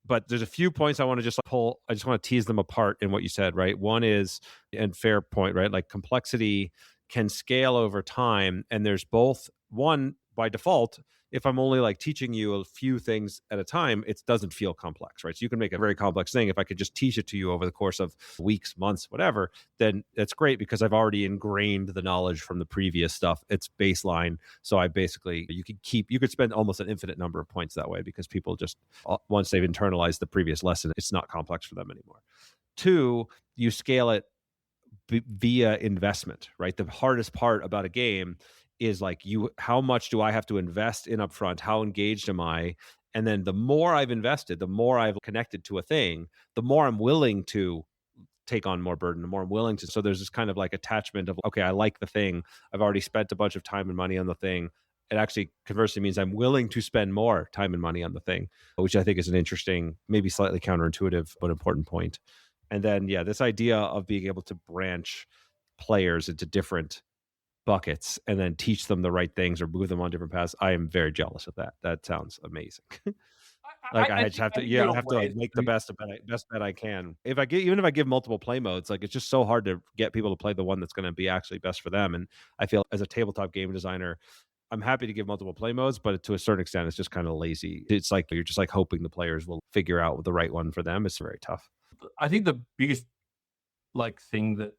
but there's a few points I want to just like pull. I just want to tease them apart in what you said. Right, one is, and fair point. Right, like complexity can scale over time, and there's both one by default. If I'm only like teaching you a few things at a time, it doesn't feel complex, right? So you can make a very complex thing. If I could just teach it to you over the course of weeks, months, whatever, then that's great because I've already ingrained the knowledge from the previous stuff. It's baseline. So you could spend almost an infinite number of points that way because people just, once they've internalized the previous lesson, it's not complex for them anymore. Two, you scale it via investment, right? The hardest part about a game is like how much do I have to invest in upfront? How engaged am I? And then the more I've invested, the more I've connected to a thing, the more I'm willing to take on more burden, the more I'm willing to. So there's this kind of like attachment of, okay, I like the thing. I've already spent a bunch of time and money on the thing. It actually conversely means I'm willing to spend more time and money on the thing, which I think is an interesting, maybe slightly counterintuitive, but important point. And then, yeah, this idea of being able to branch players into different buckets and then teach them the right things or move them on different paths. I am very jealous of that. That sounds amazing. Like I just have to, there yeah, I are have to like ways. make the best bet I can. Even if I give multiple play modes, like it's just so hard to get people to play the one that's going to be actually best for them. And I feel as a tabletop game designer, I'm happy to give multiple play modes, but to a certain extent, it's just kind of lazy. It's like you're just like hoping the players will figure out the right one for them. It's very tough. I think the biggest like thing that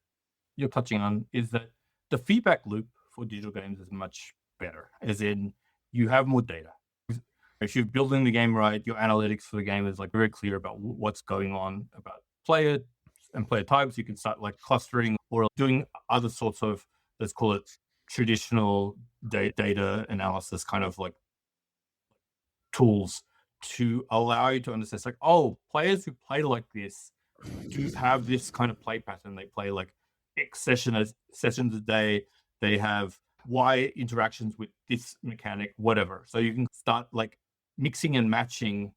you're touching on is that the feedback loop for digital games is much better, as in you have more data. If you're building the game right, your analytics for the game is like very clear about what's going on about player and player types. You can start like clustering or doing other sorts of, let's call it traditional data analysis kind of like tools to allow you to understand. It's like, oh, players who play like this do have this kind of play pattern. They play like X sessions a day. They have Y interactions with this mechanic, whatever. So you can start like mixing and matching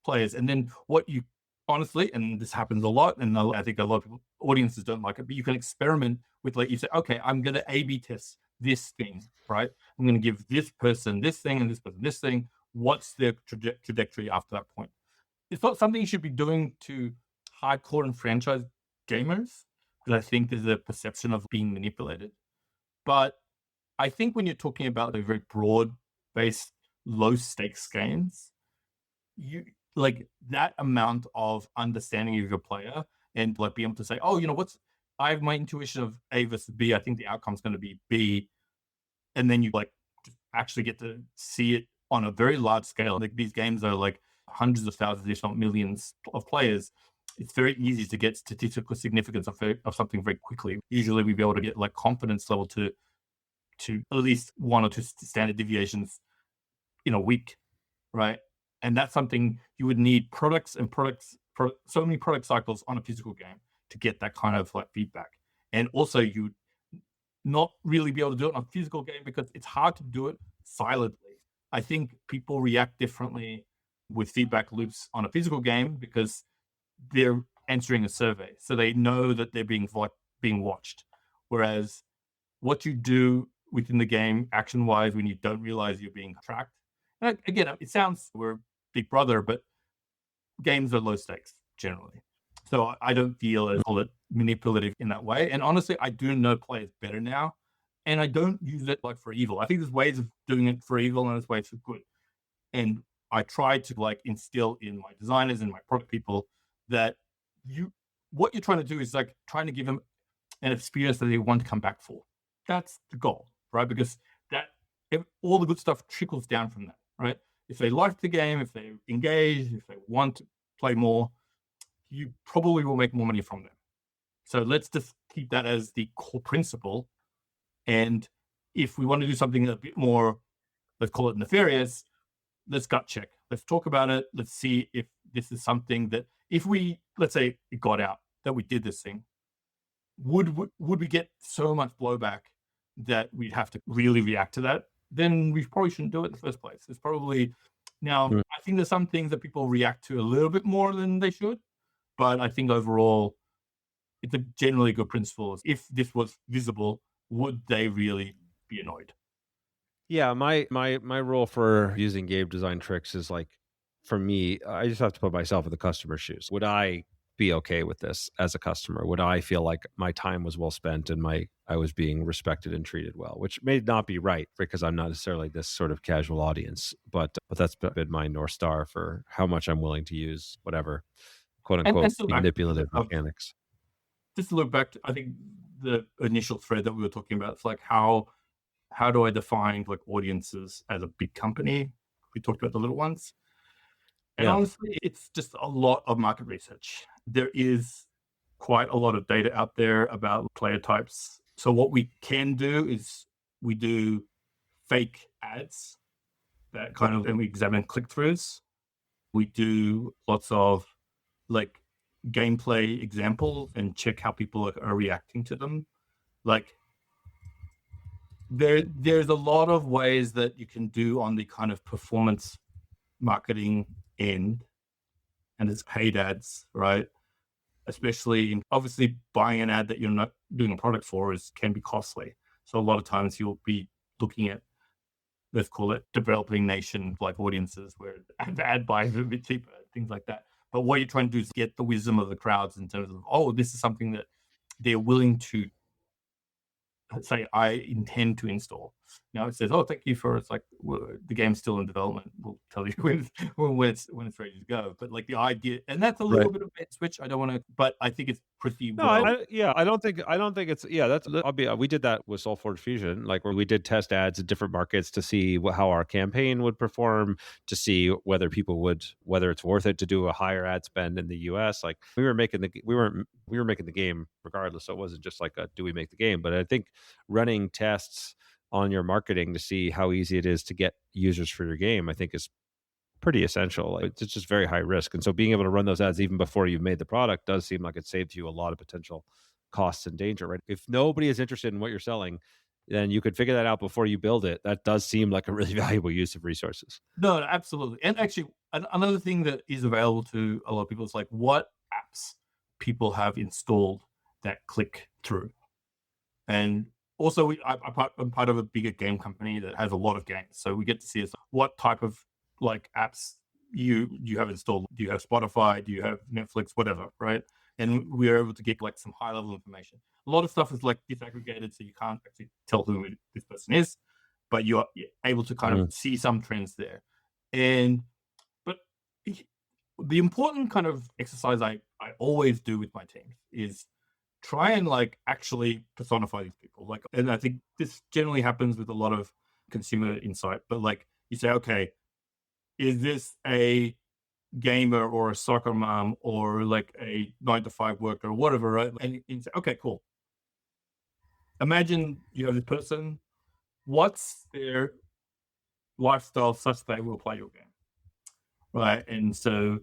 players. And then what you honestly, and this happens a lot, and I think a lot of people, audiences don't like it, but you can experiment with like, you say, okay, I'm going to A/B test this thing, right? I'm going to give this person this thing and this person this thing. What's their trajectory after that point? It's not something you should be doing to hardcore and franchise gamers, because I think there's a perception of being manipulated. But I think when you're talking about a very broad based, low stakes games, you like that amount of understanding of your player and like being able to say, oh, I have my intuition of A versus B. I think the outcome's going to be B. And then you like actually get to see it on a very large scale. Like these games are like hundreds of thousands, if not millions of players. It's very easy to get statistical significance of something very quickly. Usually we'd be able to get like confidence level to at least one or two standard deviations in a week, right? And that's something you would need so many product cycles on a physical game to get that kind of like feedback. And also you not really be able to do it on a physical game because it's hard to do it silently. I think people react differently with feedback loops on a physical game because they're answering a survey. So they know that they're being watched. Whereas what you do within the game action-wise when you don't realize you're being tracked. And again, it sounds we're Big Brother, but games are low stakes generally. So I don't feel as call it manipulative in that way. And honestly, I do know players better now. And I don't use it like for evil. I think there's ways of doing it for evil and there's ways for good. And I try to like instill in my designers and my product people that what you're trying to do is like trying to give them an experience that they want to come back for. that's the goal, right? Because all the good stuff trickles down from that, right? If they like the game, if they engage, if they want to play more, you probably will make more money from them. So let's just keep that as the core principle. And if we want to do something a bit more, let's call it nefarious, let's gut check. Let's talk about it. Let's see if this is something that, if we, let's say it got out that we did this thing, would we get so much blowback that we'd have to really react to that? Then we probably shouldn't do it in the first place. It's probably, now, I think there's some things that people react to a little bit more than they should, but I think overall, it's a generally good principle. If this was visible, would they really be annoyed? Yeah, my rule for using game design tricks is like, for me, I just have to put myself in the customer's shoes. Would I be okay with this as a customer? Would I feel like my time was well spent and I was being respected and treated well? Which may not be right because I'm not necessarily this sort of casual audience, but that's been my North Star for how much I'm willing to use whatever quote unquote manipulative mechanics. Just to look back to, I think, the initial thread that we were talking about, it's like how do I define like audiences as a big company? We talked about the little ones. And honestly, it's just a lot of market research. There is quite a lot of data out there about player types. So what we can do is we do fake ads that kind of, and we examine click-throughs. We do lots of like gameplay examples and check how people are reacting to them. Like there's a lot of ways that you can do on the kind of performance marketing end, and it's paid ads, right? Especially obviously buying an ad that you're not doing a product for can be costly. So a lot of times you'll be looking at, let's call it developing nation like audiences where the ad buys are a bit cheaper, things like that. But what you're trying to do is get the wisdom of the crowds in terms of, oh, this is something that they're willing to say, I intend to install. Now it says, oh, thank you for, it's like, well, the game's still in development. We'll tell you when it's ready to go. But like the idea, and that's a little bit of a switch. I don't want to, but I think it's pretty well. I don't think it's, we did that with SoulForge Fusion, like where we did test ads in different markets to see how our campaign would perform, to see whether it's worth it to do a higher ad spend in the US. Like we were making the game regardless. So it wasn't just like do we make the game? But I think running tests on your marketing to see how easy it is to get users for your game, I think is pretty essential. It's just very high risk. And so being able to run those ads even before you've made the product does seem like it saves you a lot of potential costs and danger, right? If nobody is interested in what you're selling, then you could figure that out before you build it. That does seem like a really valuable use of resources. No, absolutely. And actually, another thing that is available to a lot of people is like what apps people have installed that click through. And also, I'm part of a bigger game company that has a lot of games. So we get to see what type of like apps you have installed. Do you have Spotify? Do you have Netflix? Whatever, right? And we're able to get like some high level information. A lot of stuff is like disaggregated, so you can't actually tell who this person is, but you're able to kind of see some trends there. But the important kind of exercise I always do with my team is try and like actually personify these people. Like, and I think this generally happens with a lot of consumer insight, but like you say, okay, is this a gamer or a soccer mom or like a 9-to-5 worker or whatever, right? And you say, okay, cool. Imagine you have this person. What's their lifestyle such that they will play your game, right? And so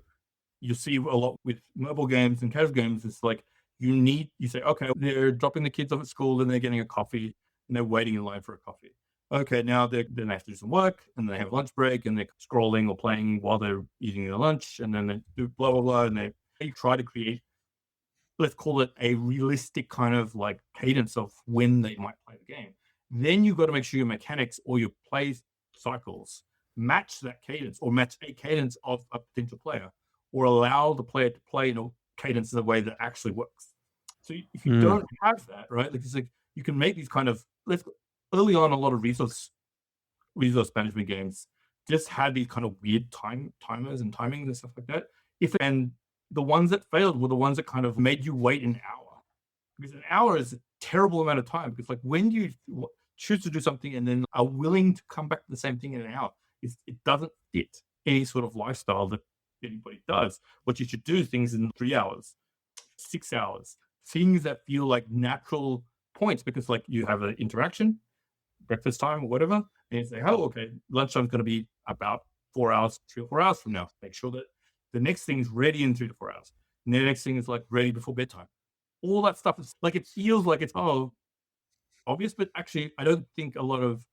you see a lot with mobile games and casual games. It's like you say, okay, they're dropping the kids off at school and they're getting a coffee and they're waiting in line for a coffee. Okay, now then they have to do some work and they have lunch break and they're scrolling or playing while they're eating their lunch, and then they do blah, blah, blah. And they try to create, let's call it a realistic kind of like cadence of when they might play the game. Then you've got to make sure your mechanics or your play cycles match that cadence or match a cadence of a potential player, or allow the player to play in a cadence in a way that actually works. So if you don't have that, right, like it's like you can make these kind of, early on, a lot of resource management games just had these kind of weird timers and timings and stuff like that. And the ones that failed were the ones that kind of made you wait an hour Because an hour is a terrible amount of time. Because like when you choose to do something and then are willing to come back to the same thing in an hour, it doesn't fit any sort of lifestyle that anybody does. What you should do is things in 3 hours, 6 hours, things that feel like natural points, because like you have an interaction, breakfast time or whatever, and you say, oh, okay, lunchtime is going to be about 4 hours, 3 or 4 hours from now. Make sure that the next thing is ready in 3 to 4 hours. And the next thing is like ready before bedtime. All that stuff is like, it feels like it's obvious, but actually I don't think a lot of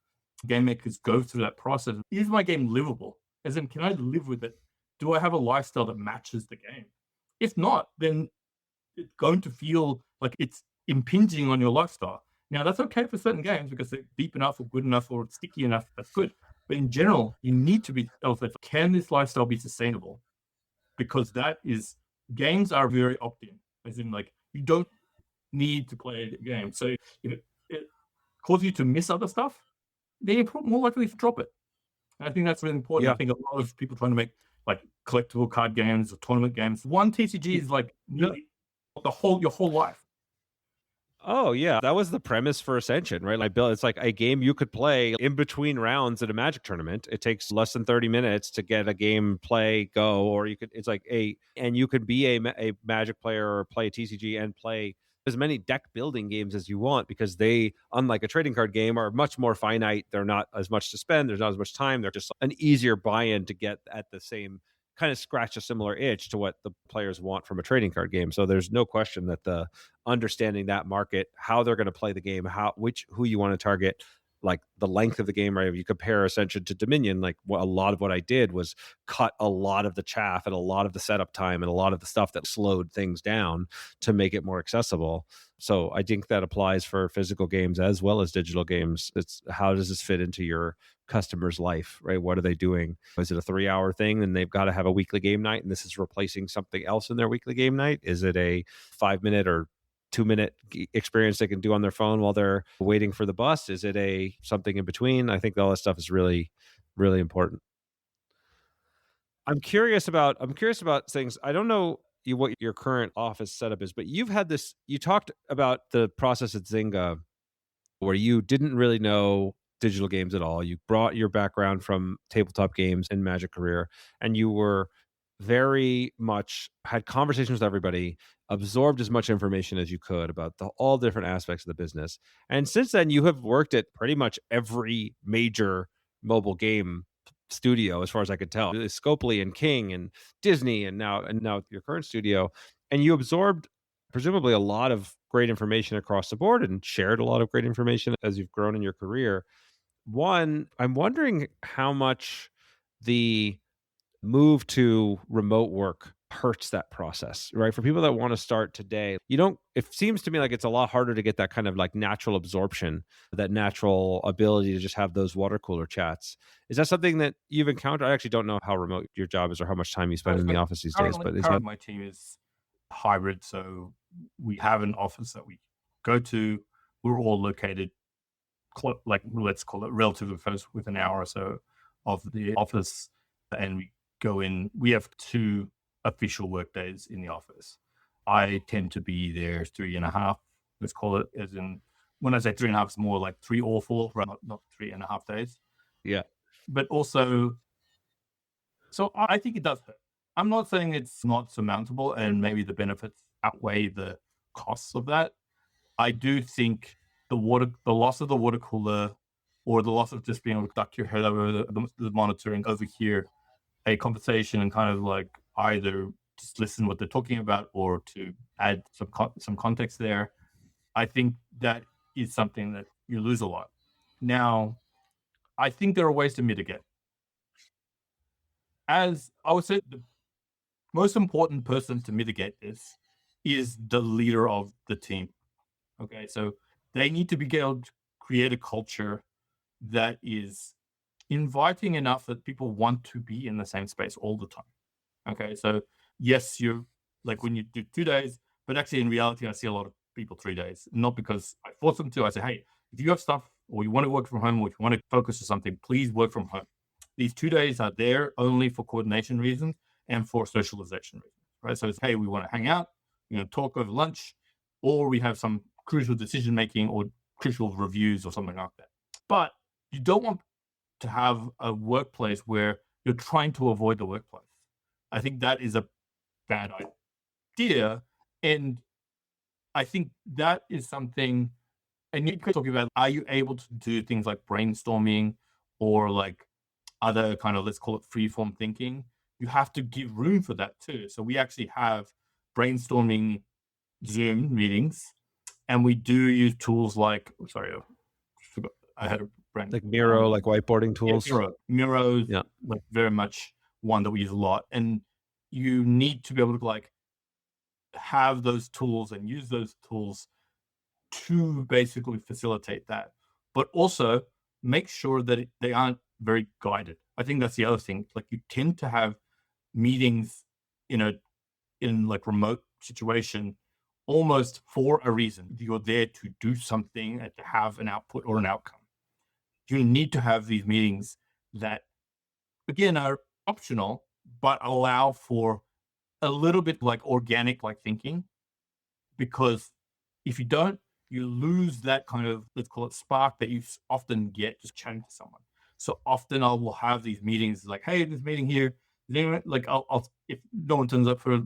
game makers go through that process. Is my game livable? As in, can I live with it? Do I have a lifestyle that matches the game? If not, then it's going to feel like it's impinging on your lifestyle. Now, that's okay for certain games because they're deep enough or good enough or sticky enough. That's good. But in general, you need to be can this lifestyle be sustainable? Because games are very opt-in. As in, like, you don't need to play the game. So if it causes you to miss other stuff, then you're more likely to drop it. And I think that's really important. Yeah. I think a lot of people trying to make like collectible card games or tournament games, one TCG is like nearly your whole life. Oh yeah, that was the premise for Ascension, right? Like Bill, it's like a game you could play in between rounds at a Magic tournament. It takes less than 30 minutes to get a game play go, or you could be a Magic player or play a TCG and play as many deck building games as you want, because they, unlike a trading card game, are much more finite. They're not as much to spend. There's not as much time. They're just an easier buy-in to get at the same kind of scratch a similar itch to what the players want from a trading card game. So there's no question that the understanding that market, how they're going to play the game, who you want to target, like the length of the game, right? If you compare Ascension to Dominion, like a lot of what I did was cut a lot of the chaff and a lot of the setup time and a lot of the stuff that slowed things down to make it more accessible. So I think that applies for physical games as well as digital games. It's how does this fit into your customer's life, right? What are they doing? Is it a 3-hour thing and they've got to have a weekly game night and this is replacing something else in their weekly game night? Is it a 5-minute or 2-minute experience they can do on their phone while they're waiting for the bus? Is it something in between? I think all this stuff is really, really important. I'm curious about things. I don't know what your current office setup is, but you talked about the process at Zynga where you didn't really know digital games at all. You brought your background from tabletop games and Magic career, and you were very much had conversations with everybody, absorbed as much information as you could about all different aspects of the business. And since then, you have worked at pretty much every major mobile game studio, as far as I could tell, Scopely and King and Disney, and now your current studio. And you absorbed presumably a lot of great information across the board and shared a lot of great information as you've grown in your career. One, I'm wondering how much the move to remote work hurts that process, right? For people that want to start today, it seems to me like it's a lot harder to get that kind of like natural absorption, that natural ability to just have those water cooler chats. Is that something that you've encountered? I actually don't know how remote your job is or how much time you spend in the office these days, but my team is hybrid. So we have an office that we go to. We're all located, like, let's call it relatively close, with an hour or so of the office, and we go in. We have 2 official work days in the office. I tend to be there 3.5, let's call it, as in, when I say 3.5, it's more like 3 or 4, right? Not 3.5 days. Yeah. But also, so I think it does hurt. I'm not saying it's not surmountable and maybe the benefits outweigh the costs of that. I do think the loss of the water cooler, or the loss of just being able to duck your head over the monitor and overhear a conversation and kind of like either just listen what they're talking about or to add some context there, I think that is something that you lose a lot. Now, I think there are ways to mitigate. As I would say, the most important person to mitigate this is the leader of the team. Okay, so they need to be able to create a culture that is inviting enough that people want to be in the same space all the time. Okay, so yes, you're like, when you do 2 days, but actually in reality, I see a lot of people 3 days, not because I force them to. I say, hey, if you have stuff or you want to work from home or if you want to focus on something, please work from home. These 2 days are there only for coordination reasons and for socialization reasons, right? So it's, hey, we want to hang out, talk over lunch, or we have some crucial decision making or crucial reviews or something like that. But you don't want to have a workplace where you're trying to avoid the workplace. I think that is a bad idea. And I think that is something, and you're talking about, are you able to do things like brainstorming or like other kind of, let's call it freeform thinking? You have to give room for that too. So we actually have brainstorming Zoom meetings, and we do use tools like, sorry, I forgot, I had a brand. Like Miro, like whiteboarding tools. Yeah, Miro, Yeah. like very much one that we use a lot. And you need to be able to like have those tools and use those tools to basically facilitate that, but also make sure that they aren't very guided. I think that's the other thing. Like you tend to have meetings in like remote situation almost for a reason. You're there to do something and to have an output or an outcome. You need to have these meetings that, again, are optional, but allow for a little bit like organic like thinking, because if you don't, you lose that kind of, let's call it spark that you often get just chatting to someone. So often I will have these meetings like, hey, this meeting here, like I'll if no one turns up for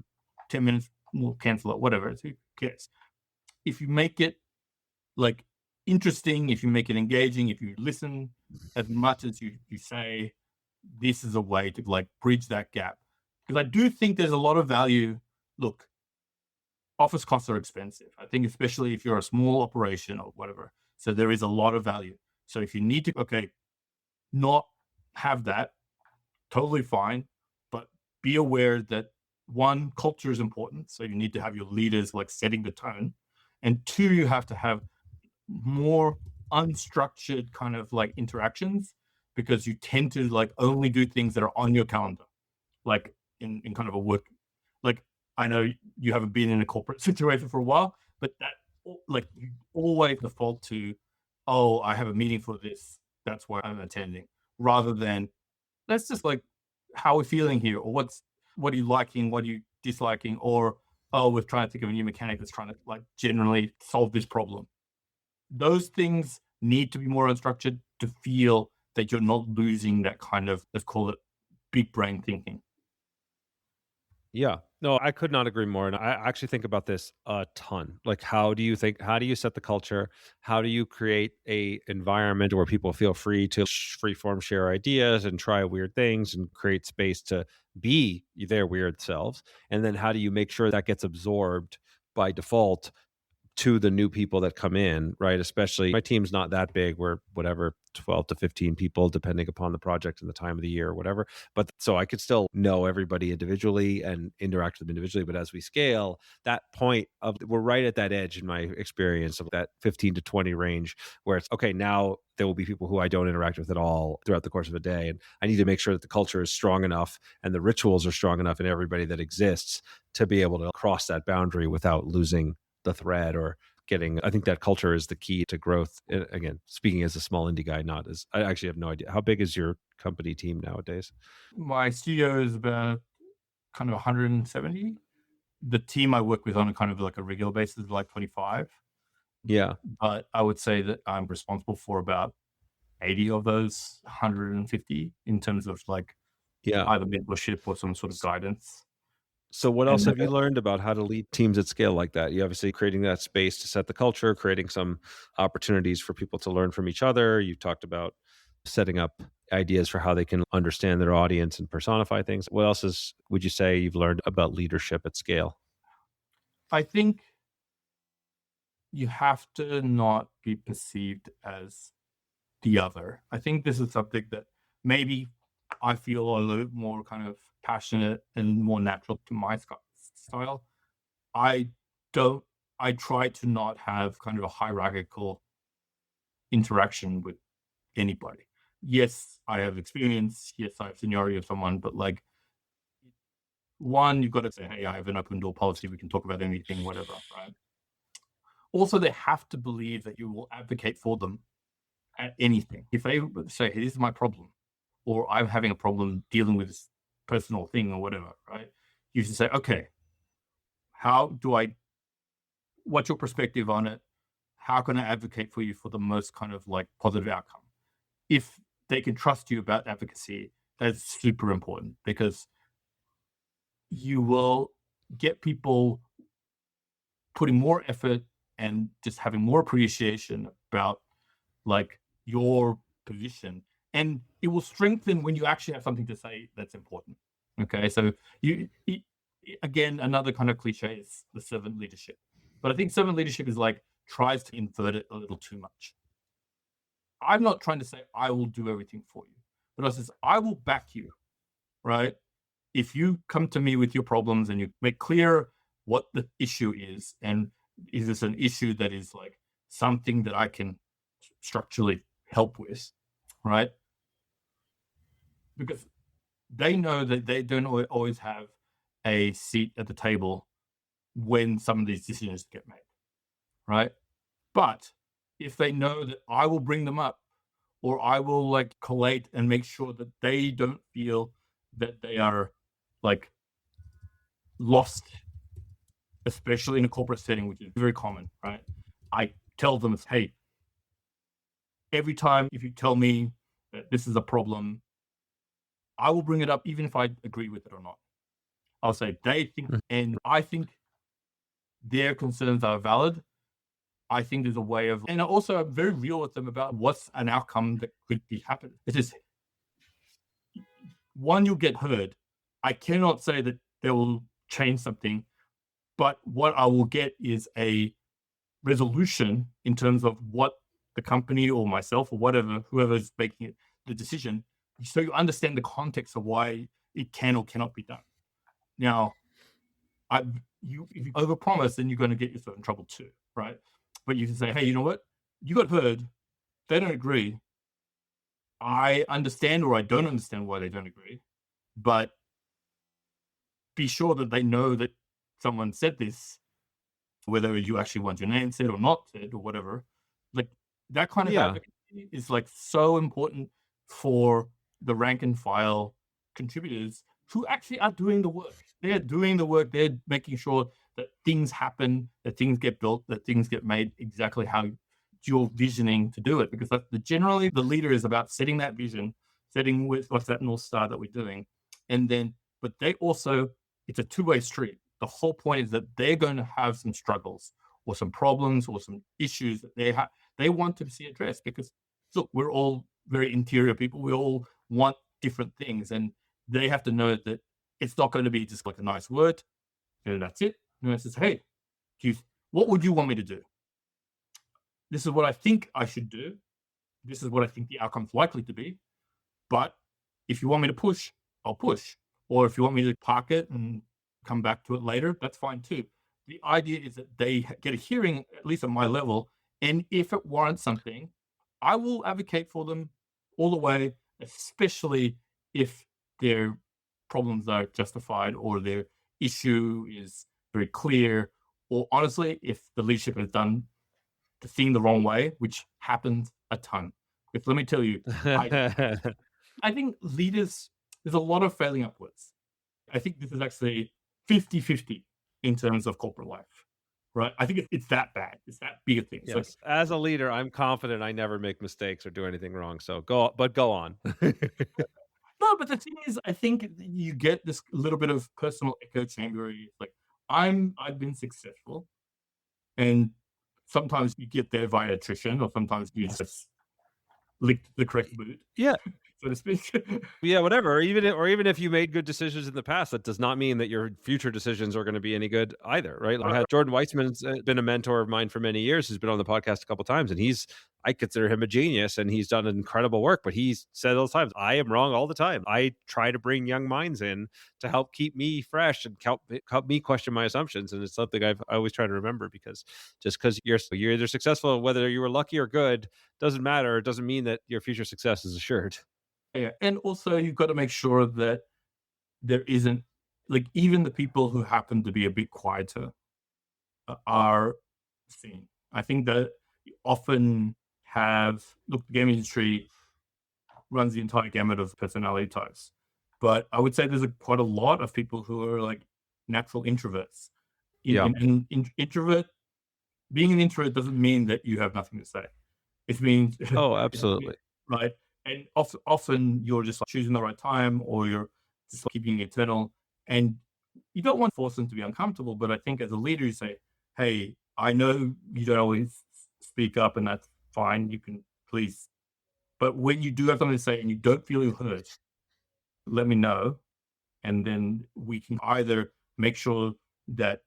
10 minutes, we'll cancel it, whatever. Who cares? If you make it like interesting, if you make it engaging, if you listen as much as you say, this is a way to like bridge that gap. Because I do think there's a lot of value. Look, office costs are expensive. I think especially if you're a small operation or whatever. So there is a lot of value. So if you need to, not have that, totally fine. But be aware that one, culture is important. So you need to have your leaders like setting the tone. And two, you have to have more unstructured kind of like interactions, because you tend to like only do things that are on your calendar, like in kind of a work, like I know you haven't been in a corporate situation for a while, but that like you always default to, oh, I have a meeting for this, that's why I'm attending, rather than let's just like, how are we feeling here, or what are you liking, what are you disliking, or oh, we're trying to think of a new mechanic that's trying to like generally solve this problem. Those things need to be more unstructured to feel that you're not losing that kind of, let's call it big brain thinking. Yeah. No, I could not agree more. And I actually think about this a ton. Like, how do you set the culture? How do you create a environment where people feel free to freeform share ideas and try weird things and create space to be their weird selves? And then how do you make sure that gets absorbed by default to the new people that come in, right? Especially my team's not that big. We're whatever, 12 to 15 people, depending upon the project and the time of the year or whatever. But so I could still know everybody individually and interact with them individually. But as we scale, that point of, we're right at that edge in my experience of that 15 to 20 range where it's okay, now there will be people who I don't interact with at all throughout the course of a day. And I need to make sure that the culture is strong enough and the rituals are strong enough in everybody that exists to be able to cross that boundary without losing the thread or getting. I think that culture is the key to growth. Again, speaking as a small indie guy, not as, I actually have no idea. How big is your company team nowadays? My studio is about kind of 170. The team I work with on a kind of like a regular basis is like 25. Yeah. But I would say that I'm responsible for about 80 of those 150 in terms of like either mentorship or some sort of guidance. So what else have you learned about how to lead teams at scale like that? You obviously creating that space to set the culture, creating some opportunities for people to learn from each other. You talked about setting up ideas for how they can understand their audience and personify things. What else would you say you've learned about leadership at scale? I think you have to not be perceived as the other. I think this is something that maybe I feel a little more kind of passionate and more natural to my style. I try to not have kind of a hierarchical interaction with anybody. Yes, I have experience. Yes, I have seniority of someone, but like, one, you've got to say, hey, I have an open door policy. We can talk about anything, whatever, right? Also, they have to believe that you will advocate for them at anything. If they say, hey, this is my problem, or I'm having a problem dealing with this personal thing or whatever, right? You should say, okay, what's your perspective on it? How can I advocate for you for the most kind of like positive outcome? If they can trust you about advocacy, that's super important, because you will get people putting more effort and just having more appreciation about like your position, and it will strengthen when you actually have something to say that's important. Okay, so again, another kind of cliche is the servant leadership, but I think servant leadership is like tries to invert it a little too much. I'm not trying to say I will do everything for you, but I says I will back you, right? If you come to me with your problems and you make clear what the issue is, and is this an issue that is like something that I can structurally help with, right? Because they know that they don't always have a seat at the table when some of these decisions get made, right? But if they know that I will bring them up, or I will like collate and make sure that they don't feel that they are like lost, especially in a corporate setting, which is very common, right? I tell them, hey, every time if you tell me that this is a problem, I will bring it up even if I agree with it or not. I'll say they think, and I think their concerns are valid. I think there's a way of, and also I'm very real with them about what's an outcome that could be happening. It is one, you'll get heard. I cannot say that they will change something, but what I will get is a resolution in terms of what the company or myself or whatever, whoever's making it, the decision, so you understand the context of why it can or cannot be done. Now, if you overpromise, then you're going to get yourself in trouble too, right? But you can say, hey, you know what? You got heard. They don't agree. I understand, or I don't understand why they don't agree, but be sure that they know that someone said this, whether you actually want your name said or not said or whatever. Like that kind of advocacy is like so important for the rank and file contributors who actually are doing the work. They're doing the work. They're making sure that things happen, that things get built, that things get made exactly how you're visioning to do it. Because that's generally the leader is about setting that vision, setting what's that North Star that we're doing. And then, but they also, it's a two-way street. The whole point is that they're going to have some struggles or some problems or some issues that they want to see addressed, because look, we're all very interior people. We all want different things, and they have to know that it's not going to be just like a nice word and that's it. And it says, hey, what would you want me to do? This is what I think I should do. This is what I think the outcome's likely to be. But if you want me to push, I'll push. Or if you want me to park it and come back to it later, that's fine too. The idea is that they get a hearing, at least at my level, and if it warrants something, I will advocate for them all the way, especially if their problems are justified or their issue is very clear, or honestly, if the leadership has done the thing the wrong way, which happens a ton. If let me tell you, I think leaders, there's a lot of failing upwards. I think this is actually 50-50 in terms of corporate life, right? I think it's that bad. It's that big a thing. Yes. So, as a leader, I'm confident I never make mistakes or do anything wrong. So go on. No, but the thing is, I think you get this little bit of personal echo chamber where you're like, I've been successful, and sometimes you get there via attrition, or sometimes you just licked the correct boot. Yeah. So to speak. Yeah, whatever. Or even if you made good decisions in the past, that does not mean that your future decisions are going to be any good either, right? Like Jordan Weitzman's been a mentor of mine for many years. He's been on the podcast a couple of times, and I consider him a genius, and he's done incredible work. But he's said all the times, I am wrong all the time. I try to bring young minds in to help keep me fresh and help me question my assumptions. And it's something I always try to remember, because just because you're either successful, whether you were lucky or good, doesn't matter. It doesn't mean that your future success is assured. Yeah, and also you've got to make sure that there isn't, like, even the people who happen to be a bit quieter are seen. I think that you often have, look, the game industry runs the entire gamut of personality types, but I would say there's quite a lot of people who are like natural introverts. Yeah. And introvert being an introvert doesn't mean that you have nothing to say. It means, Oh, it absolutely. right? And often you're just like choosing the right time, or you're just keeping it internal, and you don't want to force them to be uncomfortable. But I think as a leader, you say, "Hey, I know you don't always speak up, and that's fine. You can please, but when you do have something to say and you don't feel you're heard, let me know, and then we can either make sure that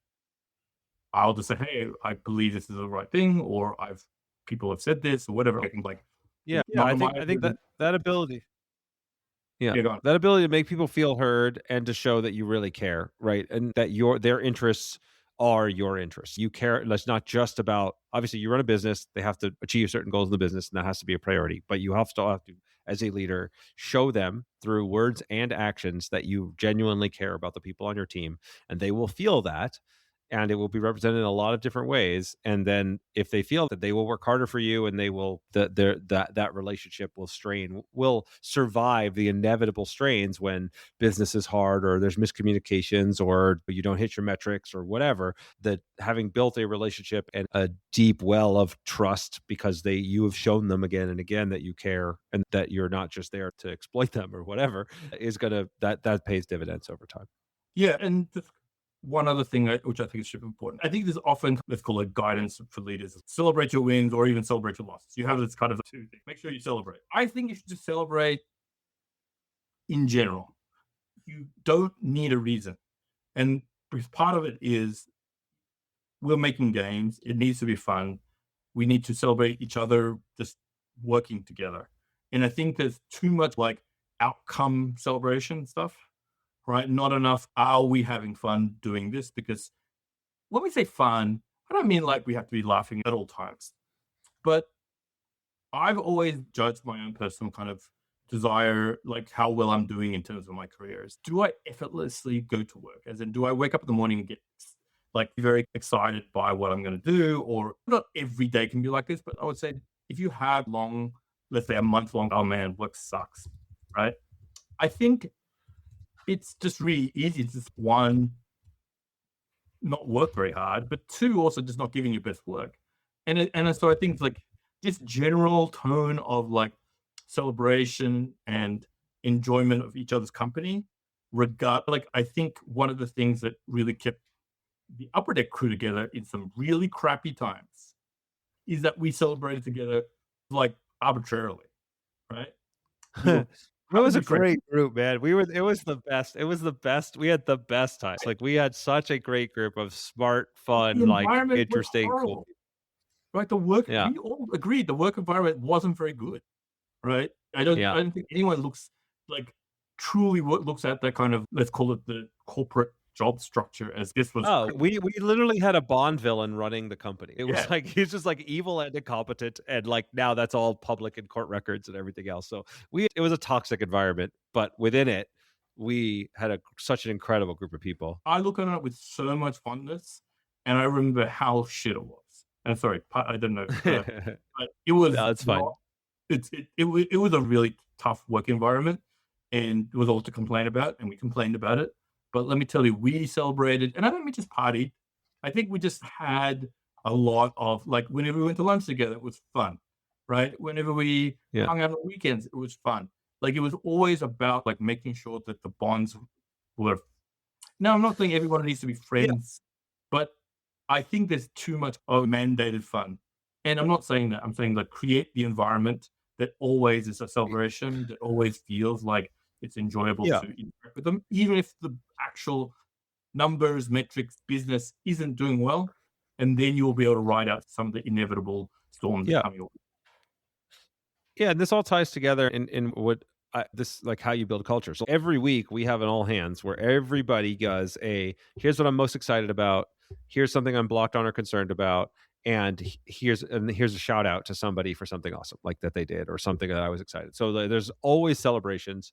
I'll just say, hey, I believe this is the right thing, or I've people have said this, or whatever. I can like, Yeah, not I on my think that that ability. Yeah. yeah, go on. That ability to make people feel heard and to show that you really care, right? And that their interests are your interests. You care. That's not just about, obviously you run a business, they have to achieve certain goals in the business, and that has to be a priority. But you still have to, as a leader, show them through words and actions that you genuinely care about the people on your team, and they will feel that. And it will be represented in a lot of different ways. And then if they feel that, they will work harder for you, and they will that relationship will survive the inevitable strains when business is hard, or there's miscommunications, or you don't hit your metrics, or whatever. That having built a relationship and a deep well of trust, because you have shown them again and again that you care and that you're not just there to exploit them or whatever, is gonna that pays dividends over time. Yeah, and just one other thing which I think is super important. I think there's often, let's call it guidance for leaders: celebrate your wins or even celebrate your losses. You have this kind of two things. Make sure you celebrate. I think you should just celebrate in general. You don't need a reason, and because part of it is we're making games. It needs to be fun. We need to celebrate each other just working together. And I think there's too much like outcome celebration stuff, right? Not enough, are we having fun doing this? Because when we say fun, I don't mean like we have to be laughing at all times. But I've always judged my own personal kind of desire, like how well I'm doing in terms of my careers. Do I effortlessly go to work? As in, do I wake up in the morning and get like very excited by what I'm going to do? Or not every day can be like this, but I would say if you have long, let's say a month long, oh man, work sucks, right? I think it's just really easy to just one, not work very hard, but two, also just not giving your best work. And so I think like this general tone of like celebration and enjoyment of each other's company, like I think one of the things that really kept the Upper Deck crew together in some really crappy times is that we celebrated together like arbitrarily, right? We were It was a probably friends. great group, man. It was the best. It was the best. We had the best times. Like, we had such a great group of smart, The fun, like environment was interesting, cool horrible, people. right? The work, Yeah. we all agreed the work environment wasn't very good, right? I Yeah. don't think anyone looks like truly what looks at that kind of, let's call it the corporate job structure as this was. Oh, we literally had a Bond villain running the company. It was Yeah, like he's just like evil and incompetent, and like now that's all public in court records and everything else. So it was a toxic environment, but within it, we had such an incredible group of people. I look on it with so much fondness, and I remember how shit it was. And sorry, I don't know, but it was No, it's fine. not. It was a really tough work environment, and it was all to complain about, and we complained about it. But let me tell you, we celebrated, and I don't mean just party. I think we just had a lot of like whenever we went to lunch together, it was fun, right? Whenever we Yeah. hung out on weekends, it was fun. Like it was always about like making sure that the bonds were. Now, I'm not saying everyone needs to be Yeah. friends, but I think there's too much of mandated fun. And I'm not saying that. I'm saying like create the environment that always is a celebration, that always feels like it's enjoyable Yeah. to interact with them, even if the actual numbers, metrics, business isn't doing well. And then you'll be able to ride out some of the inevitable storms that Yeah. come your way. Yeah, and this all ties together in what this, like, how you build culture. So every week we have an all hands where everybody does here's what I'm most excited about, here's something I'm blocked on or concerned about, and here's a shout out to somebody for something awesome like that they did, or something that I was excited. So there's always celebrations.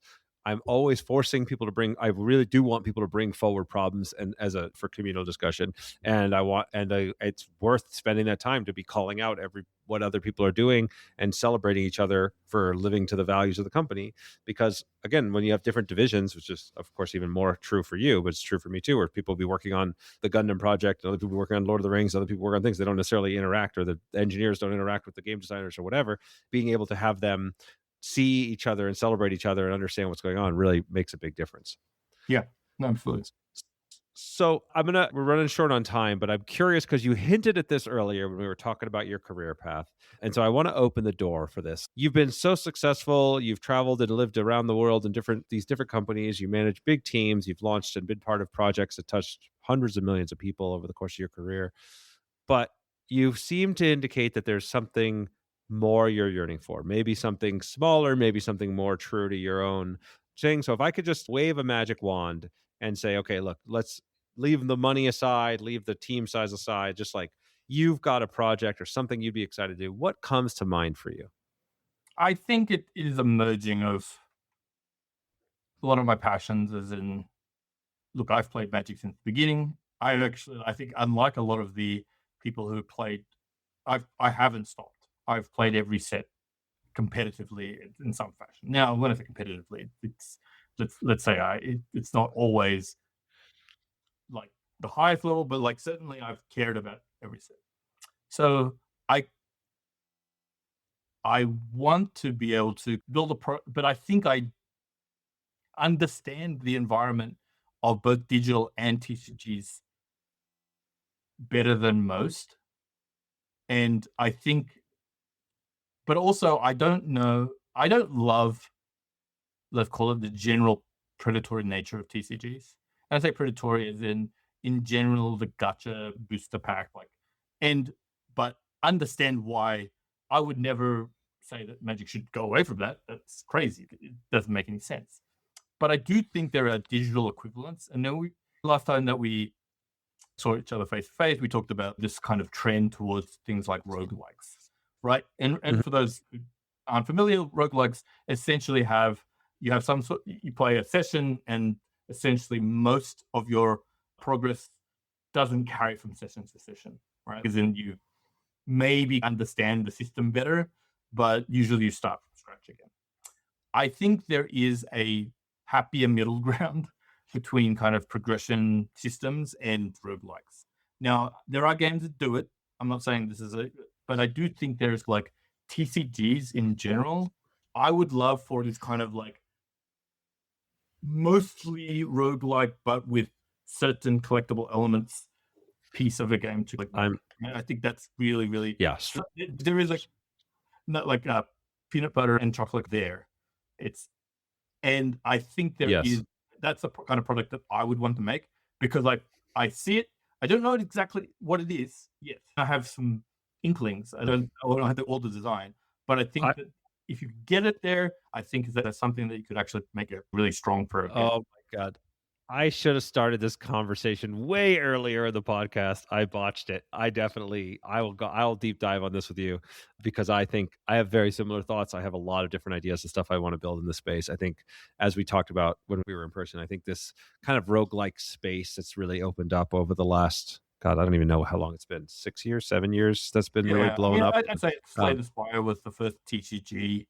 I'm always forcing people to bring. I really do want people to bring forward problems and for communal discussion. And it's worth spending that time to be calling out what other people are doing and celebrating each other for living to the values of the company. Because again, when you have different divisions, which is of course even more true for you, but it's true for me too, where people will be working on the Gundam project, other people working on Lord of the Rings, other people work on things they don't necessarily interact, or the engineers don't interact with the game designers or whatever. Being able to have them see each other and celebrate each other and understand what's going on really makes a big difference. Yeah, absolutely. So we're running short on time, but I'm curious because you hinted at this earlier when we were talking about your career path. And so I want to open the door for this. You've been so successful. You've traveled and lived around the world in these different companies. You manage big teams. You've launched and been part of projects that touched hundreds of millions of people over the course of your career. But you seem to indicate that there's something more you're yearning for, maybe something smaller, maybe something more true to your own thing. So if I could just wave a magic wand and say, okay, look, let's leave the money aside, leave the team size aside, just like you've got a project or something you'd be excited to do, what comes to mind for you? I think it is a merging of a lot of my passions, as in, look, I've played Magic since the beginning. I think unlike a lot of the people who played, I haven't stopped. I've played every set competitively in some fashion. Now, when I say competitively, it's let's say it's not always like the highest level, but like certainly I've cared about every set. So I want to be able to build but I think I understand the environment of both digital and TCGs better than most. And I think, but also I don't love, let's call it, the general predatory nature of TCGs. And I say predatory as in general, the gacha booster pack, but understand why I would never say that Magic should go away from that. That's crazy. It doesn't make any sense. But I do think there are digital equivalents. And then last time that we saw each other face to face, we talked about this kind of trend towards things like roguelikes, right? And for those who aren't familiar, roguelikes essentially you have some sort, you play a session, and essentially most of your progress doesn't carry from session to session, right? Because then you maybe understand the system better, but usually you start from scratch again. I think there is a happier middle ground between kind of progression systems and roguelikes. Now, there are games that do it. I'm not saying this is but I do think there's like TCGs in general. I would love for this kind of like mostly roguelike, but with certain collectible elements piece of a game to like. I think that's really, really there is like not like peanut butter and chocolate there. And I think that's the kind of product that I would want to make, because I see it. I don't know exactly what it is yet. I have some inklings. I don't have all the design, but I think that if you get it there, I think that that's something that you could actually make a really strong program. Oh my God. I should have started this conversation way earlier in the podcast. I botched it. I'll deep dive on this with you, because I think I have very similar thoughts. I have a lot of different ideas and stuff I want to build in this space. I think, as we talked about when we were in person, I think this kind of roguelike space that's really opened up over the last, God, I don't even know how long it's been, 6 years, 7 years, that's been really blown up. I'd say Slay the Spire was the first TCG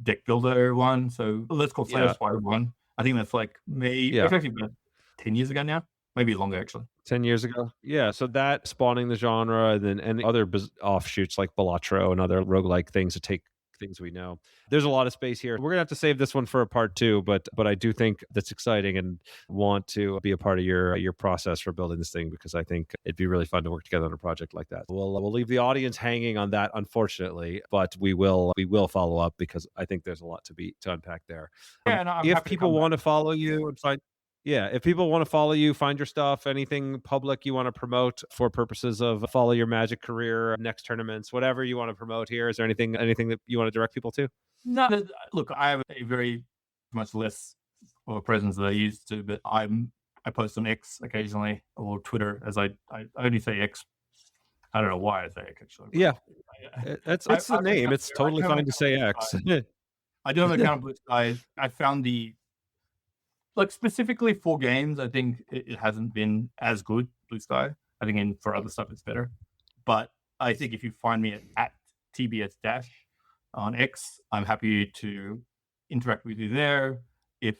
deck builder one. So let's call Slay the Spire one. I think that's like it's actually about 10 years ago now, maybe longer actually. 10 years ago. Yeah. So that spawning the genre, and other offshoots like Balatro and other roguelike things to take things we know. There's a lot of space here. We're gonna have to save this one for a part 2, but I do think that's exciting and want to be a part of your process for building this thing, because I think it'd be really fun to work together on a project like that. We'll leave the audience hanging on that, unfortunately, but we will follow up, because I think there's a lot to unpack there. If people want to follow you and find if people want to follow you, find your stuff, anything public you want to promote for purposes of follow your Magic career, next tournaments, whatever you want to promote here, is there anything that you want to direct people to? No, look, I have a very much less of a presence than I used to, but I post on X occasionally, or Twitter, as I only say X. I don't know why I say X actually. Yeah, that's the name. It's totally fine to say X. I do have an account, but I found the Like specifically for games, I think it hasn't been as good, Blue Sky. I think for other stuff it's better. But I think if you find me at TBS Dash on X, I'm happy to interact with you there. If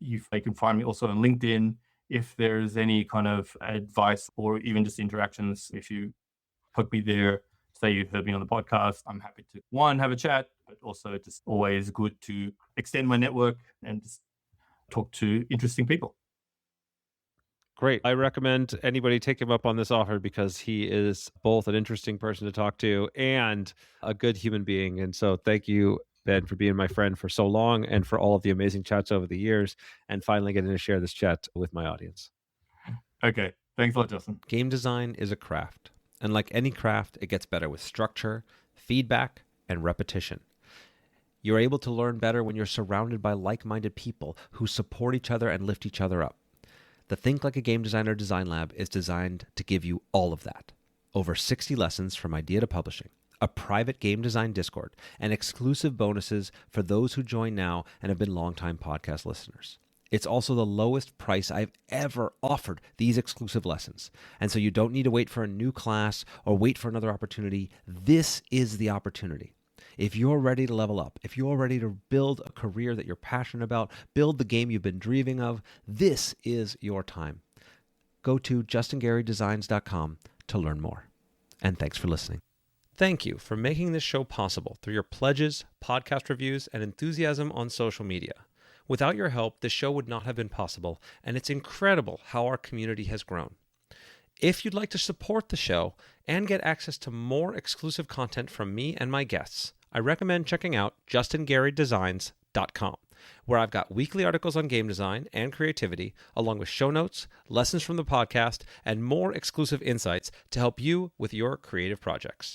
you can find me also on LinkedIn, if there's any kind of advice or even just interactions, if you poke me there, say you heard me on the podcast, I'm happy to, one, have a chat, but also just always good to extend my network and just talk to interesting people. Great. I recommend anybody take him up on this offer because he is both an interesting person to talk to and a good human being. And so thank you, Ben, for being my friend for so long and for all of the amazing chats over the years and finally getting to share this chat with my audience. Okay. Thanks a lot, Justin. Game design is a craft. And like any craft, it gets better with structure, feedback, and repetition. You're able to learn better when you're surrounded by like-minded people who support each other and lift each other up. The Think Like a Game Designer Design Lab is designed to give you all of that. Over 60 lessons from idea to publishing, a private game design Discord, and exclusive bonuses for those who join now and have been longtime podcast listeners. It's also the lowest price I've ever offered these exclusive lessons. And so you don't need to wait for a new class or wait for another opportunity. This is the opportunity. If you're ready to level up, if you're ready to build a career that you're passionate about, build the game you've been dreaming of, this is your time. Go to justingarydesigns.com to learn more. And thanks for listening. Thank you for making this show possible through your pledges, podcast reviews, and enthusiasm on social media. Without your help, this show would not have been possible, and it's incredible how our community has grown. If you'd like to support the show and get access to more exclusive content from me and my guests, I recommend checking out justingarydesigns.com, where I've got weekly articles on game design and creativity, along with show notes, lessons from the podcast, and more exclusive insights to help you with your creative projects.